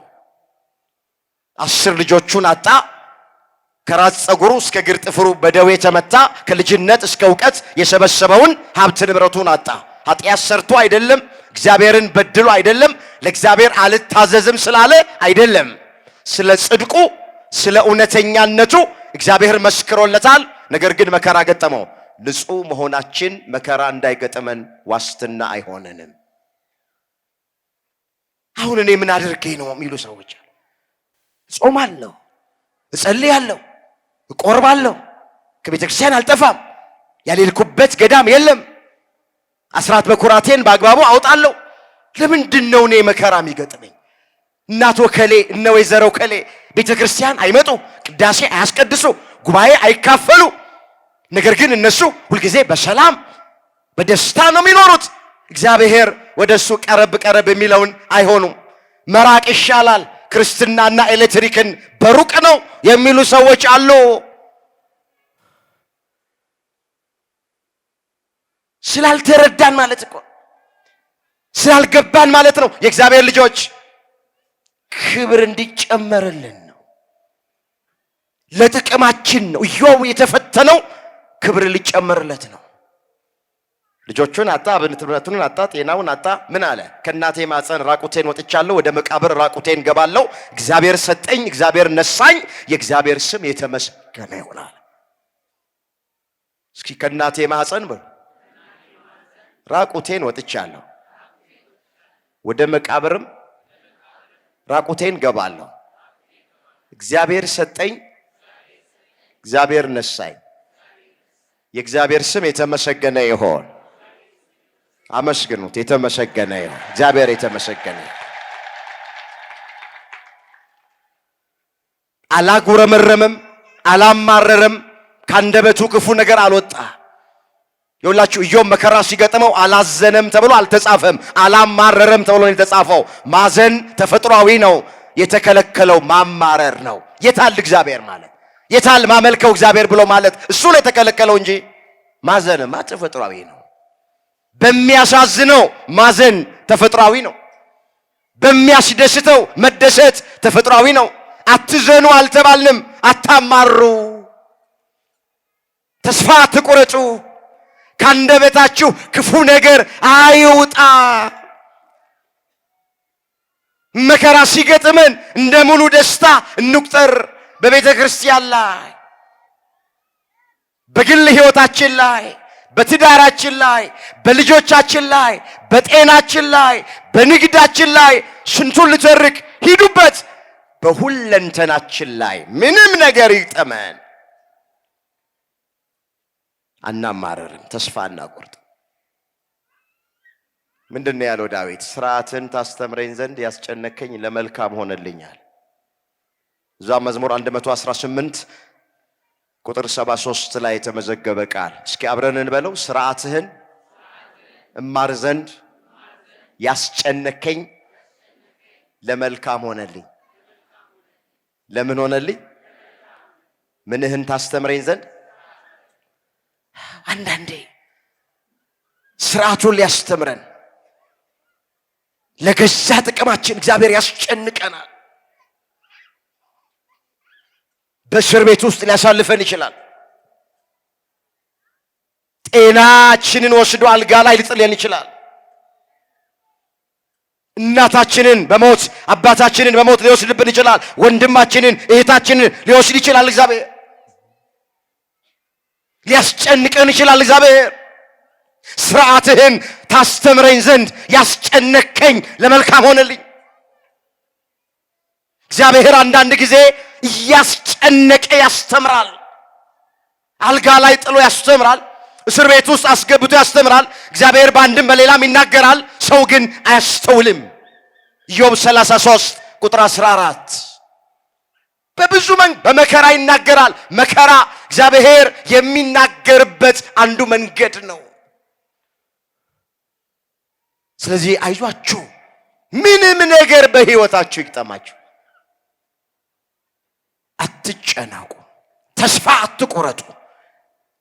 10 ልጆቹን አጣ። ከራስ ፀጉሩ እስከ እግር ጥፍሩ በደዌ ተመታ። ከልጅነት እስከ እውቀት የሰበሰበውን ሀብት ንብረቱን አጣ። ኃጢአት ሰርቶ አይደለም፣ እግዚአብሔርን በድሎ አይደለም፣ ለእግዚአብሔር አልታዘዝም ስላለ አይደለም። ስለ ጽድቁ ስለ እውነተኛነቱ እግዚአብሔር መስክሮለታል። ነገር ግን መከራ ገጠመው። ንጹሕ መሆናችን መከራ እንዳይገጥመን ዋስትና አይሆነንም። አሁን እኔ ምን አድርጌ ነው የሚሉ ሰዎች አሉ። ጾማለሁ፣ እጸልያለሁ፣ እቆርባለሁ፣ ከቤተ ክርስቲያን አልጠፋም፣ ያልሄድኩበት ገዳም የለም፣ አስራት በኩራቴን በአግባቡ አውጣለሁ። ለምንድን ነው እኔ መከራ የሚገጥመኝ? እናቶ ከሌ እነ ወይዘሮ ከሌ ቤተ ክርስቲያን አይመጡ፣ ቅዳሴ አያስቀድሱ፣ ጉባኤ አይካፈሉ። ነገር ግን እነሱ ሁልጊዜ በሰላም በደስታ ነው የሚኖሩት። እግዚአብሔር ወደሱ ቀረብ ቀረብ የሚለውን አይሆኑም። መራቅ ይሻላል፣ ክርስትናና ኤሌክትሪክን በሩቅ ነው የሚሉ ሰዎች አሉ። ስላልተረዳን ማለት እኮ ስላልገባን ማለት ነው። የእግዚአብሔር ልጆች ክብር እንዲጨመርልን ነው፣ ለጥቅማችን ነው። ኢዮብ የተፈተነው ክብር ሊጨመርለት ነው። ልጆቹን አጣ፣ ንብረቱን አጣ፣ ጤናውን አጣ። ምን አለ? ከእናቴ ማፀን ራቁቴን ወጥቻለሁ፣ ወደ መቃብር ራቁቴን ገባለሁ። እግዚአብሔር ሰጠኝ፣ እግዚአብሔር ነሳኝ፣ የእግዚአብሔር ስም የተመሰገነ ይሆናል። እስኪ ከእናቴ ማፀን በሉ፣ ራቁቴን ወጥቻለሁ፣ ወደ መቃብርም ራቁቴን ገባለሁ። እግዚአብሔር ሰጠኝ፣ እግዚአብሔር ነሳኝ፣ የእግዚአብሔር ስም የተመሰገነ ይሆን። አመስግኑት። የተመሰገነ ይሆን እግዚአብሔር፣ የተመሰገነ ይሆን። አላጉረመረመም፣ አላማረረም፣ ካንደበቱ ክፉ ነገር አልወጣ። ይኸውላችሁ ኢዮብ መከራ ሲገጥመው አላዘነም ተብሎ አልተጻፈም፣ አላማረረም ተብሎ ነው የተጻፈው። ማዘን ተፈጥሯዊ ነው፣ የተከለከለው ማማረር ነው። የታል እግዚአብሔር ማለት? የታል ማመልከው እግዚአብሔር ብሎ ማለት? እሱ ነው የተከለከለው እንጂ ማዘንማ ተፈጥሯዊ ነው። በሚያሳዝነው ማዘን ተፈጥሯዊ ነው። በሚያስደስተው መደሰት ተፈጥሯዊ ነው። አትዘኑ አልተባልንም። አታማሩ፣ ተስፋ አትቁረጡ፣ ካንደበታችሁ ክፉ ነገር አይውጣ። መከራ ሲገጥመን እንደ ሙሉ ደስታ እንቁጠር። በቤተ ክርስቲያን ላይ፣ በግል ሕይወታችን ላይ፣ በትዳራችን ላይ፣ በልጆቻችን ላይ፣ በጤናችን ላይ፣ በንግዳችን ላይ ስንቱን ልተርክ፣ ሂዱበት። በሁለንተናችን ላይ ምንም ነገር ይግጠመን አናማረርም፣ ተስፋ አናቁርጥ። ምንድን ነው ያለው ዳዊት? ስርዓትን ታስተምረኝ ዘንድ ያስጨነከኝ ለመልካም ሆነልኛል። እዛ መዝሙር 118 ቁጥር 73 ላይ የተመዘገበ ቃል። እስኪ አብረን እንበለው። ስርዓትህን እማር ዘንድ ያስጨነከኝ ለመልካም ሆነልኝ። ለምን ሆነልኝ? ምንህን ታስተምረኝ ዘንድ። አንዳንዴ ስርዓቱን ሊያስተምረን ለገዛ ጥቅማችን እግዚአብሔር ያስጨንቀናል። በእስር ቤት ውስጥ ሊያሳልፈን ይችላል። ጤናችንን ወስዶ አልጋ ላይ ሊጥለን ይችላል። እናታችንን በሞት አባታችንን በሞት ሊወስድብን ይችላል። ወንድማችንን እህታችንን ሊወስድ ይችላል። እግዚአብሔር ሊያስጨንቀን ይችላል። እግዚአብሔር ሥርዓትህን ታስተምረኝ ዘንድ ያስጨነከኝ ለመልካም ሆነልኝ። እግዚአብሔር አንዳንድ ጊዜ እያስጨነቀ ያስተምራል። አልጋ ላይ ጥሎ ያስተምራል። እስር ቤት ውስጥ አስገብቶ ያስተምራል። እግዚአብሔር በአንድም በሌላም ይናገራል። ሰው ግን አያስተውልም። ኢዮብ 33 ቁጥር 14 በብዙ በመከራ ይናገራል። መከራ እግዚአብሔር የሚናገርበት አንዱ መንገድ ነው። ስለዚህ አይዟችሁ፣ ምንም ነገር በሕይወታችሁ ይግጠማችሁ፣ አትጨናቁ፣ ተስፋ አትቆረጡ።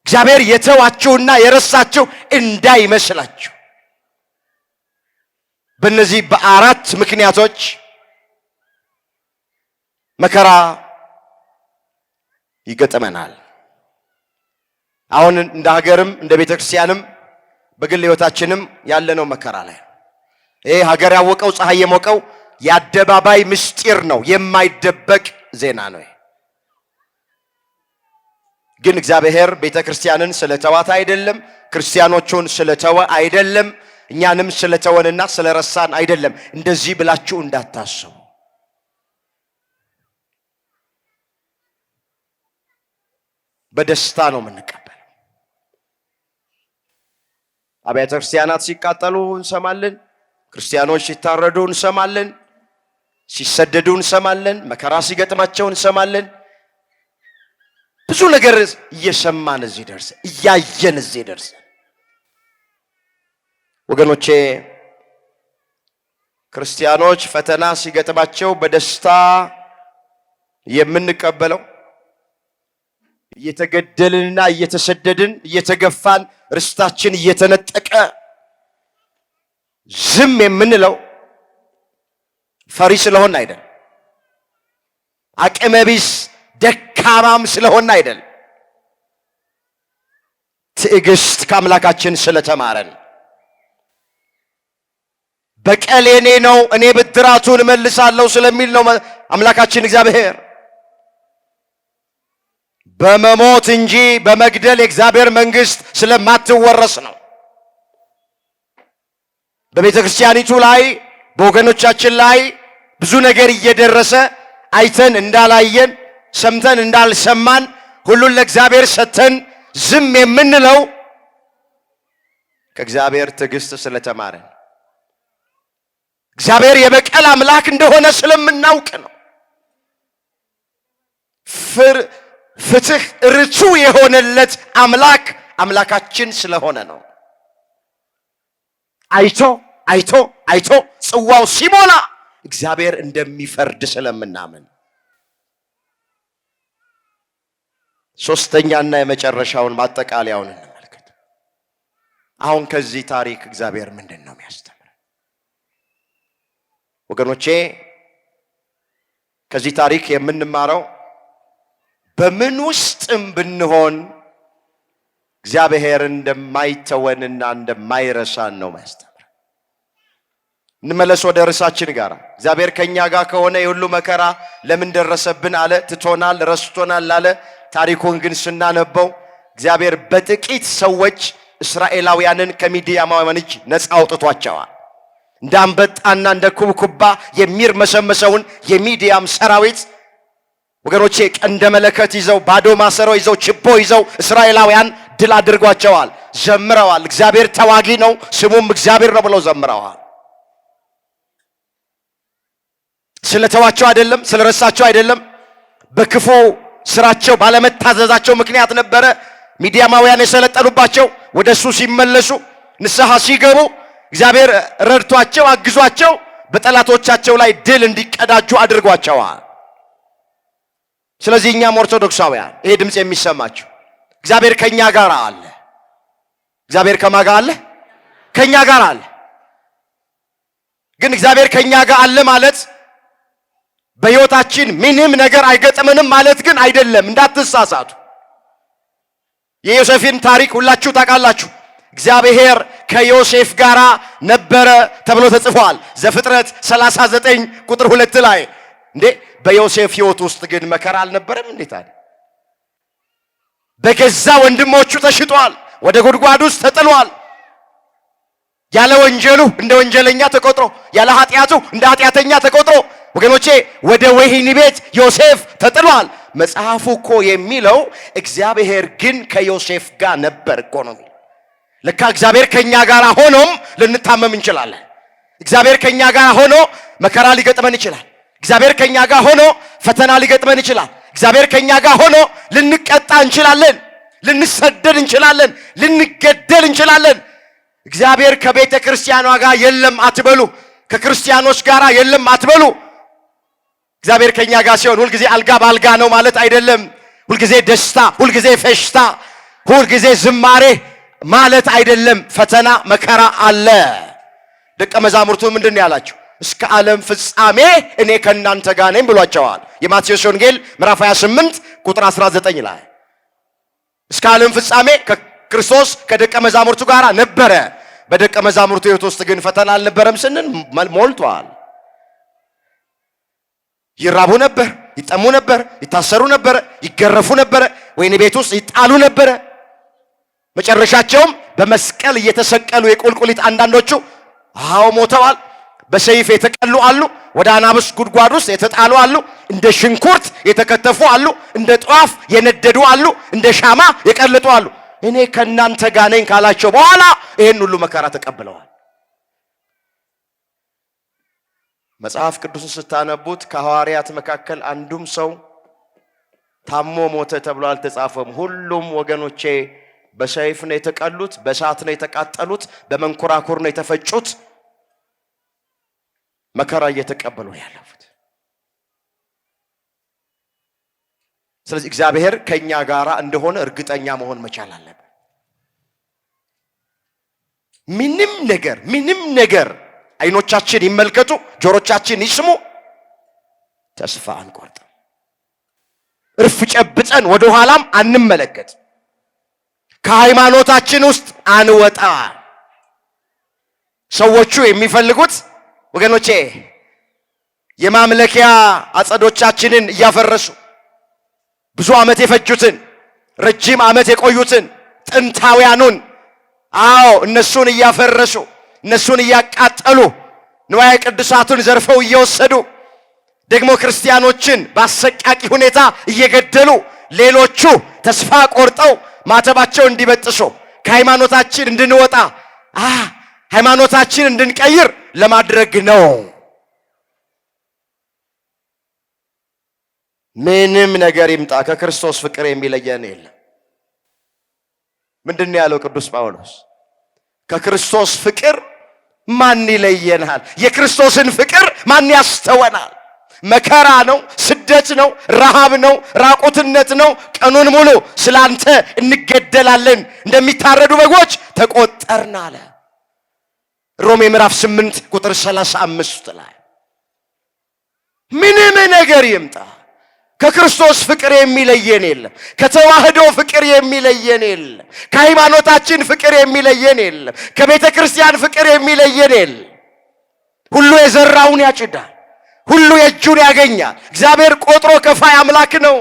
እግዚአብሔር የተዋችሁና የረሳችሁ እንዳይመስላችሁ። በእነዚህ በአራት ምክንያቶች መከራ ይገጥመናል። አሁን እንደ ሀገርም እንደ ቤተ ክርስቲያንም በግል ሕይወታችንም ያለነው መከራ ላይ ነው። ይሄ ሀገር ያወቀው ፀሐይ የሞቀው የአደባባይ ምስጢር ነው፣ የማይደበቅ ዜና ነው። ግን እግዚአብሔር ቤተ ክርስቲያንን ስለተዋት አይደለም፣ ክርስቲያኖቹን ስለተወ አይደለም፣ እኛንም ስለተወንና ስለረሳን አይደለም። እንደዚህ ብላችሁ እንዳታስቡ። በደስታ ነው የምንቀበለው። አብያተ ክርስቲያናት ሲቃጠሉ እንሰማለን። ክርስቲያኖች ሲታረዱ እንሰማለን። ሲሰደዱ እንሰማለን። መከራ ሲገጥማቸው እንሰማለን። ብዙ ነገር እየሰማን እዚህ ደርሰን እያየን እዚህ ደርሰን ወገኖቼ፣ ክርስቲያኖች ፈተና ሲገጥማቸው በደስታ የምንቀበለው እየተገደልንና እየተሰደድን እየተገፋን ርስታችን እየተነጠቀ ዝም የምንለው ፈሪ ስለሆን አይደል፣ አቅመቢስ ደካማም ስለሆን አይደል፣ ትዕግስት ከአምላካችን ስለተማረን በቀል የኔ ነው እኔ ብድራቱን እመልሳለሁ ስለሚል ነው አምላካችን እግዚአብሔር። በመሞት እንጂ በመግደል የእግዚአብሔር መንግሥት ስለማትወረስ ነው። በቤተ ክርስቲያኒቱ ላይ በወገኖቻችን ላይ ብዙ ነገር እየደረሰ አይተን እንዳላየን ሰምተን እንዳልሰማን ሁሉን ለእግዚአብሔር ሰጥተን ዝም የምንለው ከእግዚአብሔር ትዕግስት ስለተማረን እግዚአብሔር የበቀል አምላክ እንደሆነ ስለምናውቅ ነው። ፍትህ ርቱ የሆነለት አምላክ አምላካችን ስለሆነ ነው። አይቶ አይቶ አይቶ ጽዋው ሲሞላ እግዚአብሔር እንደሚፈርድ ስለምናምን ሶስተኛና የመጨረሻውን ማጠቃለያውን እንመልከት። አሁን ከዚህ ታሪክ እግዚአብሔር ምንድን ነው የሚያስተምረን? ወገኖቼ ከዚህ ታሪክ የምንማረው በምን ውስጥም ብንሆን እግዚአብሔር እንደማይተወንና እንደማይረሳን ነው ማስተማር። እንመለስ ወደ ርዕሳችን ጋር። እግዚአብሔር ከኛ ጋር ከሆነ የሁሉ መከራ ለምን ደረሰብን አለ? ትቶናል፣ ረስቶናል አለ። ታሪኩን ግን ስናነበው እግዚአብሔር በጥቂት ሰዎች እስራኤላውያንን ከሚዲያማውያን እጅ ነፃ አውጥቷቸዋል። እንደ አንበጣና እንደ ኩብኩባ የሚርመሰመሰውን የሚዲያም ሰራዊት ወገኖቼ ቀንደ መለከት ይዘው ባዶ ማሰሮ ይዘው ችቦ ይዘው እስራኤላውያን ድል አድርጓቸዋል። ዘምረዋል። እግዚአብሔር ተዋጊ ነው ስሙም እግዚአብሔር ነው ብለው ዘምረዋል። ስለተዋቸው አይደለም፣ ስለረሳቸው አይደለም፣ በክፉ ስራቸው ባለመታዘዛቸው ምክንያት ነበረ ሚዲያማውያን የሰለጠኑባቸው። ወደሱ ሲመለሱ ንስሐ ሲገቡ እግዚአብሔር ረድቷቸው አግዟቸው በጠላቶቻቸው ላይ ድል እንዲቀዳጁ አድርጓቸዋል። ስለዚህ እኛም ኦርቶዶክሳውያን ይሄ ድምጽ የሚሰማችሁ እግዚአብሔር ከኛ ጋር አለ። እግዚአብሔር ከማን ጋር አለ? ከኛ ጋር አለ። ግን እግዚአብሔር ከኛ ጋር አለ ማለት በሕይወታችን ምንም ነገር አይገጥመንም ማለት ግን አይደለም። እንዳትሳሳቱ። የዮሴፍን ታሪክ ሁላችሁ ታውቃላችሁ። እግዚአብሔር ከዮሴፍ ጋር ነበረ ተብሎ ተጽፏል። ዘፍጥረት 39 ቁጥር 2 ላይ እንዴ በዮሴፍ ሕይወት ውስጥ ግን መከራ አልነበረም እንዴ? ታዲያ በገዛ ወንድሞቹ ተሽጧል፣ ወደ ጉድጓድ ውስጥ ተጥሏል። ያለ ወንጀሉ እንደ ወንጀለኛ ተቆጥሮ፣ ያለ ኃጢአቱ እንደ ኃጢአተኛ ተቆጥሮ ወገኖቼ ወደ ወህኒ ቤት ዮሴፍ ተጥሏል። መጽሐፉ እኮ የሚለው እግዚአብሔር ግን ከዮሴፍ ጋር ነበር እኮ ነው። ለካ እግዚአብሔር ከኛ ጋር ሆኖም ልንታመም እንችላለን። እግዚአብሔር ከኛ ጋር ሆኖ መከራ ሊገጥመን ይችላል። እግዚአብሔር ከኛ ጋር ሆኖ ፈተና ሊገጥመን ይችላል። እግዚአብሔር ከኛ ጋር ሆኖ ልንቀጣ እንችላለን፣ ልንሰደድ እንችላለን፣ ልንገደል እንችላለን። እግዚአብሔር ከቤተ ክርስቲያኗ ጋር የለም አትበሉ፣ ከክርስቲያኖች ጋር የለም አትበሉ። እግዚአብሔር ከኛ ጋር ሲሆን ሁልጊዜ አልጋ ባልጋ ነው ማለት አይደለም። ሁልጊዜ ደስታ፣ ሁልጊዜ ፈሽታ፣ ሁልጊዜ ዝማሬ ማለት አይደለም። ፈተና መከራ አለ። ደቀ መዛሙርቱ ምንድን ነው ያላቸው? እስከ ዓለም ፍጻሜ እኔ ከእናንተ ጋር ነኝ ብሏቸዋል። የማቴዎስ ወንጌል ምዕራፍ 28 ቁጥር 19 ላይ እስከ ዓለም ፍጻሜ ክርስቶስ ከደቀ መዛሙርቱ ጋር ነበረ። በደቀ መዛሙርቱ ሕይወት ውስጥ ግን ፈተና አልነበረም ስንል ሞልቷል። ይራቡ ነበር፣ ይጠሙ ነበር፣ ይታሰሩ ነበር፣ ይገረፉ ነበር፣ ወይን ቤት ውስጥ ይጣሉ ነበር። መጨረሻቸውም በመስቀል እየተሰቀሉ የቁልቁሊት አንዳንዶቹ ሞተዋል። በሰይፍ የተቀሉ አሉ፣ ወደ አናብስ ጉድጓድ ውስጥ የተጣሉ አሉ፣ እንደ ሽንኩርት የተከተፉ አሉ፣ እንደ ጧፍ የነደዱ አሉ፣ እንደ ሻማ የቀለጡ አሉ። እኔ ከእናንተ ጋር ነኝ ካላቸው በኋላ ይህን ሁሉ መከራ ተቀብለዋል። መጽሐፍ ቅዱስን ስታነቡት ከሐዋርያት መካከል አንዱም ሰው ታሞ ሞተ ተብሎ አልተጻፈም። ሁሉም ወገኖቼ በሰይፍ ነው የተቀሉት፣ በእሳት ነው የተቃጠሉት፣ በመንኮራኩር ነው የተፈጩት፣ መከራ እየተቀበሉ ያለፉት። ስለዚህ እግዚአብሔር ከኛ ጋር እንደሆነ እርግጠኛ መሆን መቻል አለብን። ምንም ነገር አይኖቻችን ይመልከቱ፣ ጆሮቻችን ይስሙ፣ ተስፋ አንቆርጥም። እርፍ ጨብጠን ወደ ኋላም አንመለከት። ከሃይማኖታችን ውስጥ አንወጣ። ሰዎቹ የሚፈልጉት ወገኖቼ የማምለኪያ አጸዶቻችንን እያፈረሱ ብዙ ዓመት የፈጁትን ረጅም ዓመት የቆዩትን ጥንታውያኑን እነሱን እያፈረሱ እነሱን እያቃጠሉ ንዋየ ቅዱሳቱን ዘርፈው እየወሰዱ ደግሞ ክርስቲያኖችን በአሰቃቂ ሁኔታ እየገደሉ ሌሎቹ ተስፋ ቆርጠው ማተባቸው እንዲበጥሱ ከሃይማኖታችን እንድንወጣ ሃይማኖታችን እንድንቀይር ለማድረግ ነው። ምንም ነገር ይምጣ ከክርስቶስ ፍቅር የሚለየን የለም። ምንድን ነው ያለው ቅዱስ ጳውሎስ? ከክርስቶስ ፍቅር ማን ይለየናል? የክርስቶስን ፍቅር ማን ያስተወናል? መከራ ነው፣ ስደት ነው፣ ረሃብ ነው፣ ራቁትነት ነው። ቀኑን ሙሉ ስላንተ እንገደላለን፣ እንደሚታረዱ በጎች ተቆጠርን አለ። ሮሜ ምዕራፍ 8 ቁጥር 35 ላይ ምንም ነገር ይምጣ ከክርስቶስ ፍቅር የሚለየን የለም። ከተዋህዶ ፍቅር የሚለየን የለም። ከሃይማኖታችን ፍቅር የሚለየን የለም። ከቤተ ክርስቲያን ፍቅር የሚለየን የለም። ሁሉ የዘራውን ያጭዳል፣ ሁሉ የእጁን ያገኛል። እግዚአብሔር ቆጥሮ ከፋይ አምላክ ነው።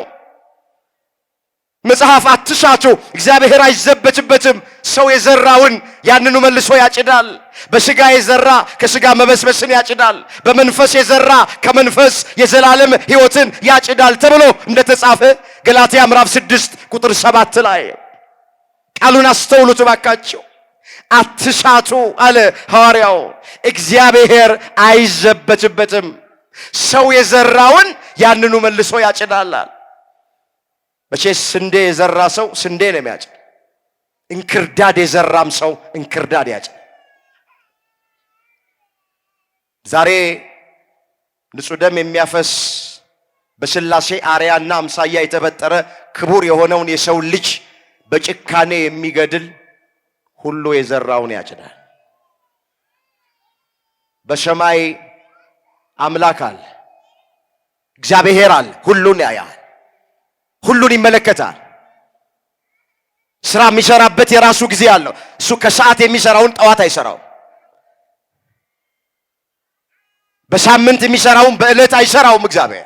መጽሐፍ አትሳቱ፣ እግዚአብሔር አይዘበትበትም። ሰው የዘራውን ያንኑ መልሶ ያጭዳል። በስጋ የዘራ ከስጋ መበስበስን ያጭዳል፣ በመንፈስ የዘራ ከመንፈስ የዘላለም ሕይወትን ያጭዳል ተብሎ እንደተጻፈ ገላትያ ምዕራፍ 6 ቁጥር 7 ላይ ቃሉን አስተውሉት ባካችሁ። አትሳቱ አለ ሐዋርያው። እግዚአብሔር አይዘበትበትም። ሰው የዘራውን ያንኑ መልሶ ያጭዳል። መቼስ ስንዴ የዘራ ሰው ስንዴ ነው የሚያጭድ። እንክርዳድ የዘራም ሰው እንክርዳድ ያጭድ። ዛሬ ንጹሕ ደም የሚያፈስ በሥላሴ አርያና አምሳያ የተፈጠረ ክቡር የሆነውን የሰው ልጅ በጭካኔ የሚገድል ሁሉ የዘራውን ያጭዳል። በሰማይ አምላክ አለ፣ እግዚአብሔር አለ። ሁሉን ያያል፣ ሁሉን ይመለከታል። ስራ የሚሰራበት የራሱ ጊዜ አለው። እሱ ከሰዓት የሚሰራውን ጠዋት አይሰራው። በሳምንት የሚሰራውን በእለት አይሰራውም። እግዚአብሔር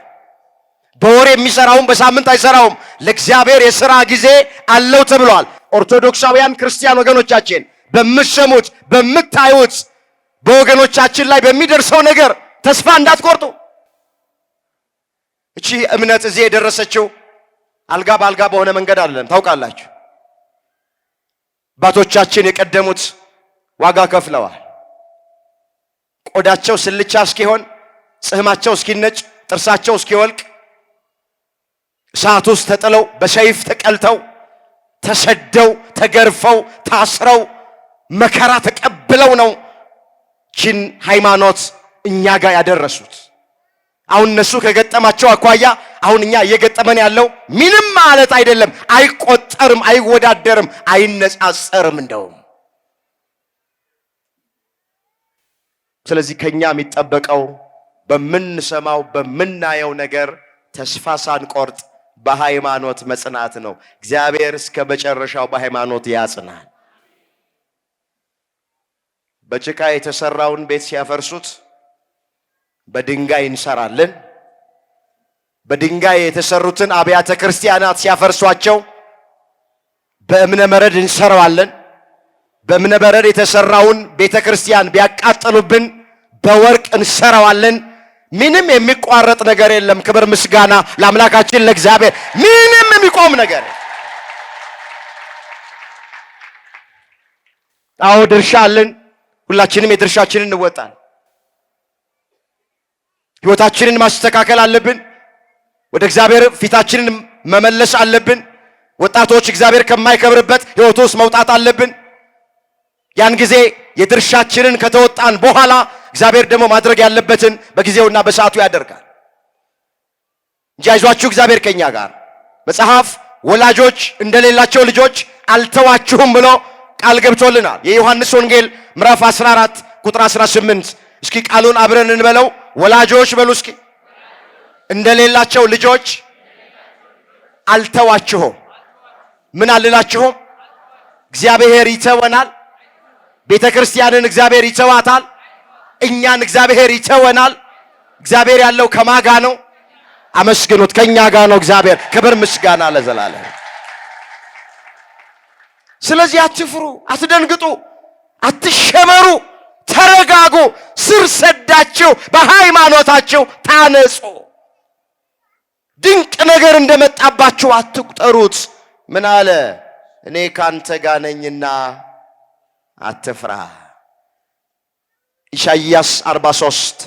በወር የሚሰራውን በሳምንት አይሰራውም። ለእግዚአብሔር የሥራ ጊዜ አለው ተብሏል። ኦርቶዶክሳውያን ክርስቲያን ወገኖቻችን በምትሰሙት በምታዩት በወገኖቻችን ላይ በሚደርሰው ነገር ተስፋ እንዳትቆርጡ። እቺ እምነት እዚህ የደረሰችው አልጋ በአልጋ በሆነ መንገድ አይደለም። ታውቃላችሁ፣ አባቶቻችን የቀደሙት ዋጋ ከፍለዋል። ቆዳቸው ስልቻ እስኪሆን፣ ጽህማቸው እስኪነጭ፣ ጥርሳቸው እስኪወልቅ እሳት ውስጥ ተጥለው በሰይፍ ተቀልተው ተሰደው ተገርፈው ታስረው መከራ ተቀብለው ነው ችን ሃይማኖት እኛ ጋር ያደረሱት። አሁን እነሱ ከገጠማቸው አኳያ አሁን እኛ እየገጠመን ያለው ምንም ማለት አይደለም። አይቆጠርም፣ አይወዳደርም፣ አይነጻጸርም እንደውም። ስለዚህ ከኛ የሚጠበቀው በምንሰማው በምናየው ነገር ተስፋ ሳንቆርጥ በሃይማኖት መጽናት ነው። እግዚአብሔር እስከ መጨረሻው በሃይማኖት ያጽናል። በጭቃ የተሰራውን ቤት ሲያፈርሱት በድንጋይ እንሰራለን። በድንጋይ የተሰሩትን አብያተ ክርስቲያናት ሲያፈርሷቸው በእብነ በረድ እንሰራዋለን። በእብነ በረድ የተሰራውን ቤተ ክርስቲያን ቢያቃጥሉብን በወርቅ እንሰራዋለን። ምንም የሚቋረጥ ነገር የለም። ክብር ምስጋና ለአምላካችን ለእግዚአብሔር። ምንም የሚቆም ነገር አዎ፣ ድርሻ አለን። ሁላችንም የድርሻችንን እንወጣለን። ሕይወታችንን ማስተካከል አለብን። ወደ እግዚአብሔር ፊታችንን መመለስ አለብን። ወጣቶች እግዚአብሔር ከማይከብርበት ሕይወት ውስጥ መውጣት አለብን። ያን ጊዜ የድርሻችንን ከተወጣን በኋላ እግዚአብሔር ደግሞ ማድረግ ያለበትን በጊዜውና በሰዓቱ ያደርጋል እንጂ አይዟችሁ እግዚአብሔር ከኛ ጋር። መጽሐፍ ወላጆች እንደሌላቸው ልጆች አልተዋችሁም ብሎ ቃል ገብቶልናል። የዮሐንስ ወንጌል ምዕራፍ 14 ቁጥር 18። እስኪ ቃሉን አብረን እንበለው። ወላጆች በሉ እስኪ እንደሌላቸው ልጆች አልተዋችሁም። ምን አልላችሁም? እግዚአብሔር ይተወናል። ቤተ ክርስቲያንን እግዚአብሔር ይተዋታል። እኛን እግዚአብሔር ይተወናል። እግዚአብሔር ያለው ከማጋ ነው? አመስግኑት። ከኛ ጋር ነው እግዚአብሔር። ክብር ምስጋና ለዘላለም። ስለዚህ አትፍሩ፣ አትደንግጡ፣ አትሸበሩ፣ ተረጋጉ። ስር ሰዳችሁ በሃይማኖታችሁ ታነጹ። ድንቅ ነገር እንደመጣባችሁ አትቁጠሩት። ምን አለ? እኔ ካንተ ጋር ነኝና አትፍራ። ኢሳይያስ 43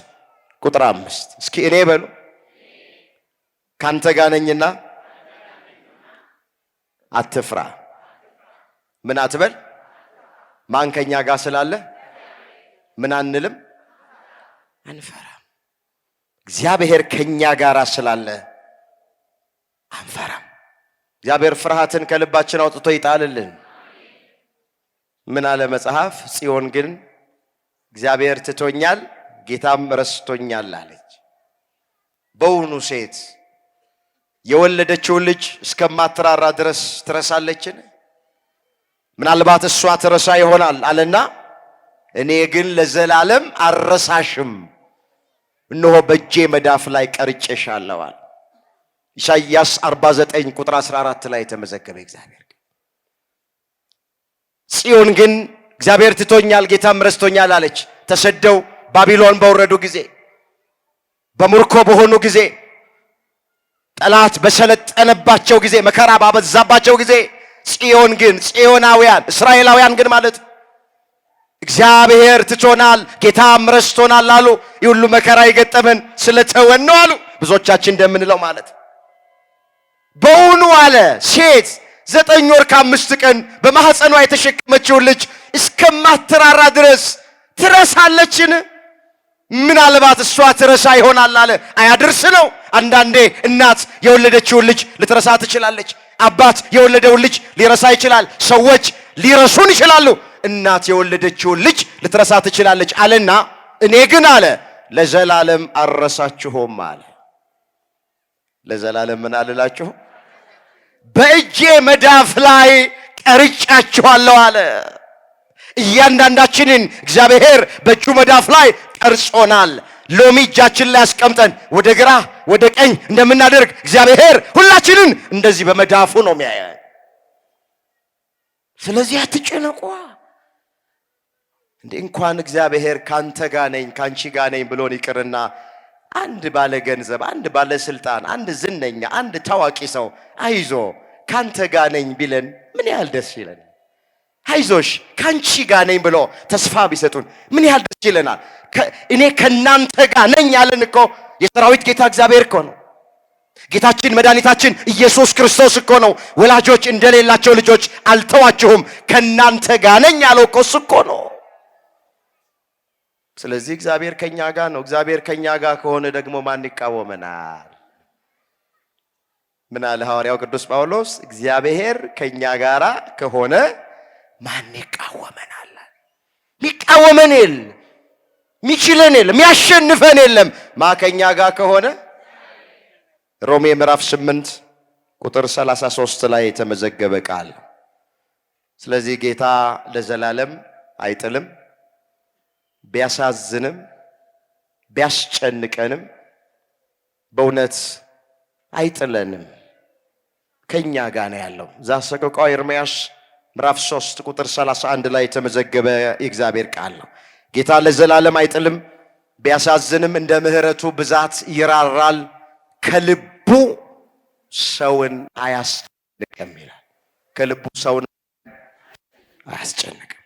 ቁጥር 5። እስኪ እኔ በሉ ካንተ ጋር ነኝና አትፍራ። ምን አትበል? ማን ከኛ ጋር ስላለ ምን አንልም? አንፈራም። እግዚአብሔር ከኛ ጋር ስላለ አንፈራም። እግዚአብሔር ፍርሃትን ከልባችን አውጥቶ ይጣልልን። ምን አለ መጽሐፍ? ጽዮን ግን እግዚአብሔር ትቶኛል፣ ጌታም ረስቶኛል አለች። በውኑ ሴት የወለደችውን ልጅ እስከማትራራ ድረስ ትረሳለችን? ምናልባት እሷ ትረሳ ይሆናል አለና እኔ ግን ለዘላለም አረሳሽም፣ እነሆ በእጄ መዳፍ ላይ ቀርጬሻለሁ አለ። ኢሳይያስ 49 ቁጥር 14 ላይ የተመዘገበ እግዚአብሔር። ጽዮን ግን እግዚአብሔር ትቶኛል ጌታም ረስቶኛል አለች። ተሰደው ባቢሎን በወረዱ ጊዜ፣ በምርኮ በሆኑ ጊዜ፣ ጠላት በሰለጠነባቸው ጊዜ፣ መከራ ባበዛባቸው ጊዜ ጽዮን ግን ጽዮናውያን እስራኤላውያን ግን ማለት እግዚአብሔር ትቶናል ጌታም ረስቶናል አሉ። ይህ ሁሉ መከራ የገጠመን ስለተወን ነው አሉ። ብዙዎቻችን እንደምንለው ማለት በውኑ አለ ሴት 9 ወር ከ5 ቀን በማህፀኗ የተሸከመችውን ልጅ እስከማትራራ ድረስ ትረሳለችን? ምናልባት እሷ ትረሳ ይሆናል አለ። አያድርስ ነው። አንዳንዴ እናት የወለደችውን ልጅ ልትረሳ ትችላለች። አባት የወለደውን ልጅ ሊረሳ ይችላል። ሰዎች ሊረሱን ይችላሉ። እናት የወለደችውን ልጅ ልትረሳ ትችላለች አለና እኔ ግን አለ ለዘላለም አረሳችሁም አለ። ለዘላለም ምን አልላችሁ? በእጄ መዳፍ ላይ ቀርጫችኋለሁ አለ። እያንዳንዳችንን እግዚአብሔር በእጁ መዳፍ ላይ ቀርጾናል። ሎሚ እጃችን ላይ አስቀምጠን ወደ ግራ ወደ ቀኝ እንደምናደርግ እግዚአብሔር ሁላችንን እንደዚህ በመዳፉ ነው የሚያየን። ስለዚህ አትጨነቁ። እንኳን እግዚአብሔር ካንተ ጋር ነኝ ካንቺ ጋር ነኝ ብሎን ይቅርና አንድ ባለ ገንዘብ፣ አንድ ባለ ስልጣን፣ አንድ ዝነኛ፣ አንድ ታዋቂ ሰው አይዞ ካንተ ጋር ነኝ ቢለን ምን ያህል ደስ ይለናል። አይዞሽ ካንቺ ጋር ነኝ ብሎ ተስፋ ቢሰጡን ምን ያህል ደስ ይለናል። እኔ ከናንተ ጋር ነኝ ያለን እኮ የሰራዊት ጌታ እግዚአብሔር እኮ ነው። ጌታችን መድኃኒታችን ኢየሱስ ክርስቶስ እኮ ነው። ወላጆች እንደሌላቸው ልጆች አልተዋችሁም ከናንተ ጋር ነኝ ያለው እኮ እሱ እኮ ነው። ስለዚህ እግዚአብሔር ከኛ ጋር ነው። እግዚአብሔር ከኛ ጋር ከሆነ ደግሞ ማን ይቃወመናል? ምን አለ ሐዋርያው ቅዱስ ጳውሎስ? እግዚአብሔር ከኛ ጋር ከሆነ ማን ይቃወመናል? ሚቃወመን የለም፣ ሚችለን የለም፣ ሚያሸንፈን የለም። ከኛ ጋር ከሆነ ሮሜ ምዕራፍ 8 ቁጥር 33 ላይ የተመዘገበ ቃል። ስለዚህ ጌታ ለዘላለም አይጥልም። ቢያሳዝንም ቢያስጨንቀንም በእውነት አይጥለንም፣ ከኛ ጋር ነው ያለው። ዘሰቆቃወ ኤርምያስ ምዕራፍ 3 ቁጥር 31 ላይ የተመዘገበ የእግዚአብሔር ቃል ነው። ጌታ ለዘላለም አይጥልም፣ ቢያሳዝንም እንደ ምሕረቱ ብዛት ይራራል፣ ከልቡ ሰውን አያስጨንቅም ይላል። ከልቡ ሰውን አያስጨንቅም።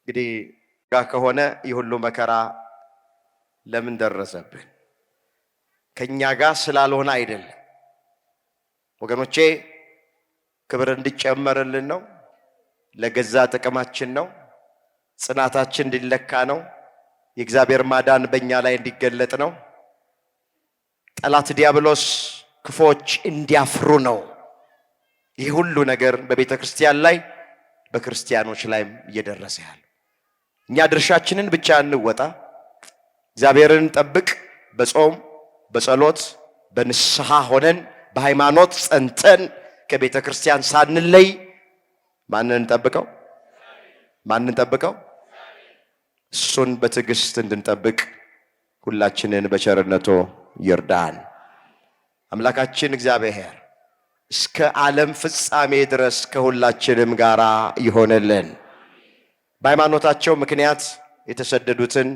እንግዲህ ጋር ከሆነ የሁሉ መከራ ለምን ደረሰብን? ከኛ ጋር ስላልሆነ አይደለም ወገኖቼ። ክብር እንዲጨመርልን ነው። ለገዛ ጥቅማችን ነው። ጽናታችን እንዲለካ ነው። የእግዚአብሔር ማዳን በእኛ ላይ እንዲገለጥ ነው። ጠላት ዲያብሎስ ክፎች እንዲያፍሩ ነው። ይህ ሁሉ ነገር በቤተ ክርስቲያን ላይ በክርስቲያኖች ላይም እየደረሰ ያለ። እኛ ድርሻችንን ብቻ እንወጣ፣ እግዚአብሔርን ጠብቅ፣ በጾም በጸሎት በንስሐ ሆነን በሃይማኖት ጸንተን ከቤተ ክርስቲያን ሳንለይ ማንን እንጠብቀው? ማንን እንጠብቀው? እሱን በትዕግስት እንድንጠብቅ ሁላችንን በቸርነቱ ይርዳን። አምላካችን እግዚአብሔር እስከ ዓለም ፍጻሜ ድረስ ከሁላችንም ጋር ይሆንልን። በሃይማኖታቸው ምክንያት የተሰደዱትን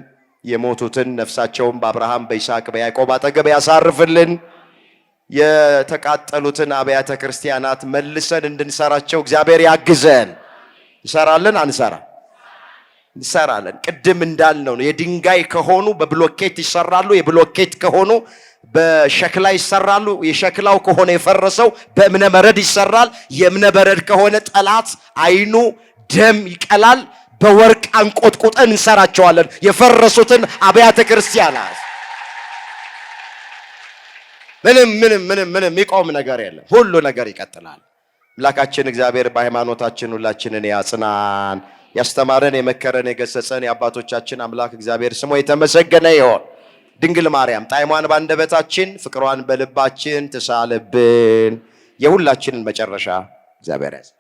የሞቱትን ነፍሳቸውን በአብርሃም በይስሐቅ በያዕቆብ አጠገብ ያሳርፍልን። የተቃጠሉትን አብያተ ክርስቲያናት መልሰን እንድንሰራቸው እግዚአብሔር ያግዘን። እንሰራለን አንሰራ? እንሰራለን። ቅድም እንዳልነው ነው። የድንጋይ ከሆኑ በብሎኬት ይሰራሉ፣ የብሎኬት ከሆኑ በሸክላ ይሰራሉ። የሸክላው ከሆነ የፈረሰው በእብነ በረድ ይሰራል። የእብነ በረድ ከሆነ ጠላት አይኑ ደም ይቀላል። በወርቅ አንቆጥቁጠን እንሰራቸዋለን የፈረሱትን አብያተ ክርስቲያናት። ምንም ይቆም ነገር የለም። ሁሉ ነገር ይቀጥላል። አምላካችን እግዚአብሔር በሃይማኖታችን ሁላችንን ያጽናን። ያስተማረን የመከረን የገሰጸን የአባቶቻችን አምላክ እግዚአብሔር ስሙ የተመሰገነ ይሁን። ድንግል ማርያም ጣዕሟን ባንደበታችን ፍቅሯን በልባችን ትሳልብን። የሁላችንን መጨረሻ እግዚአብሔር ያጽናን።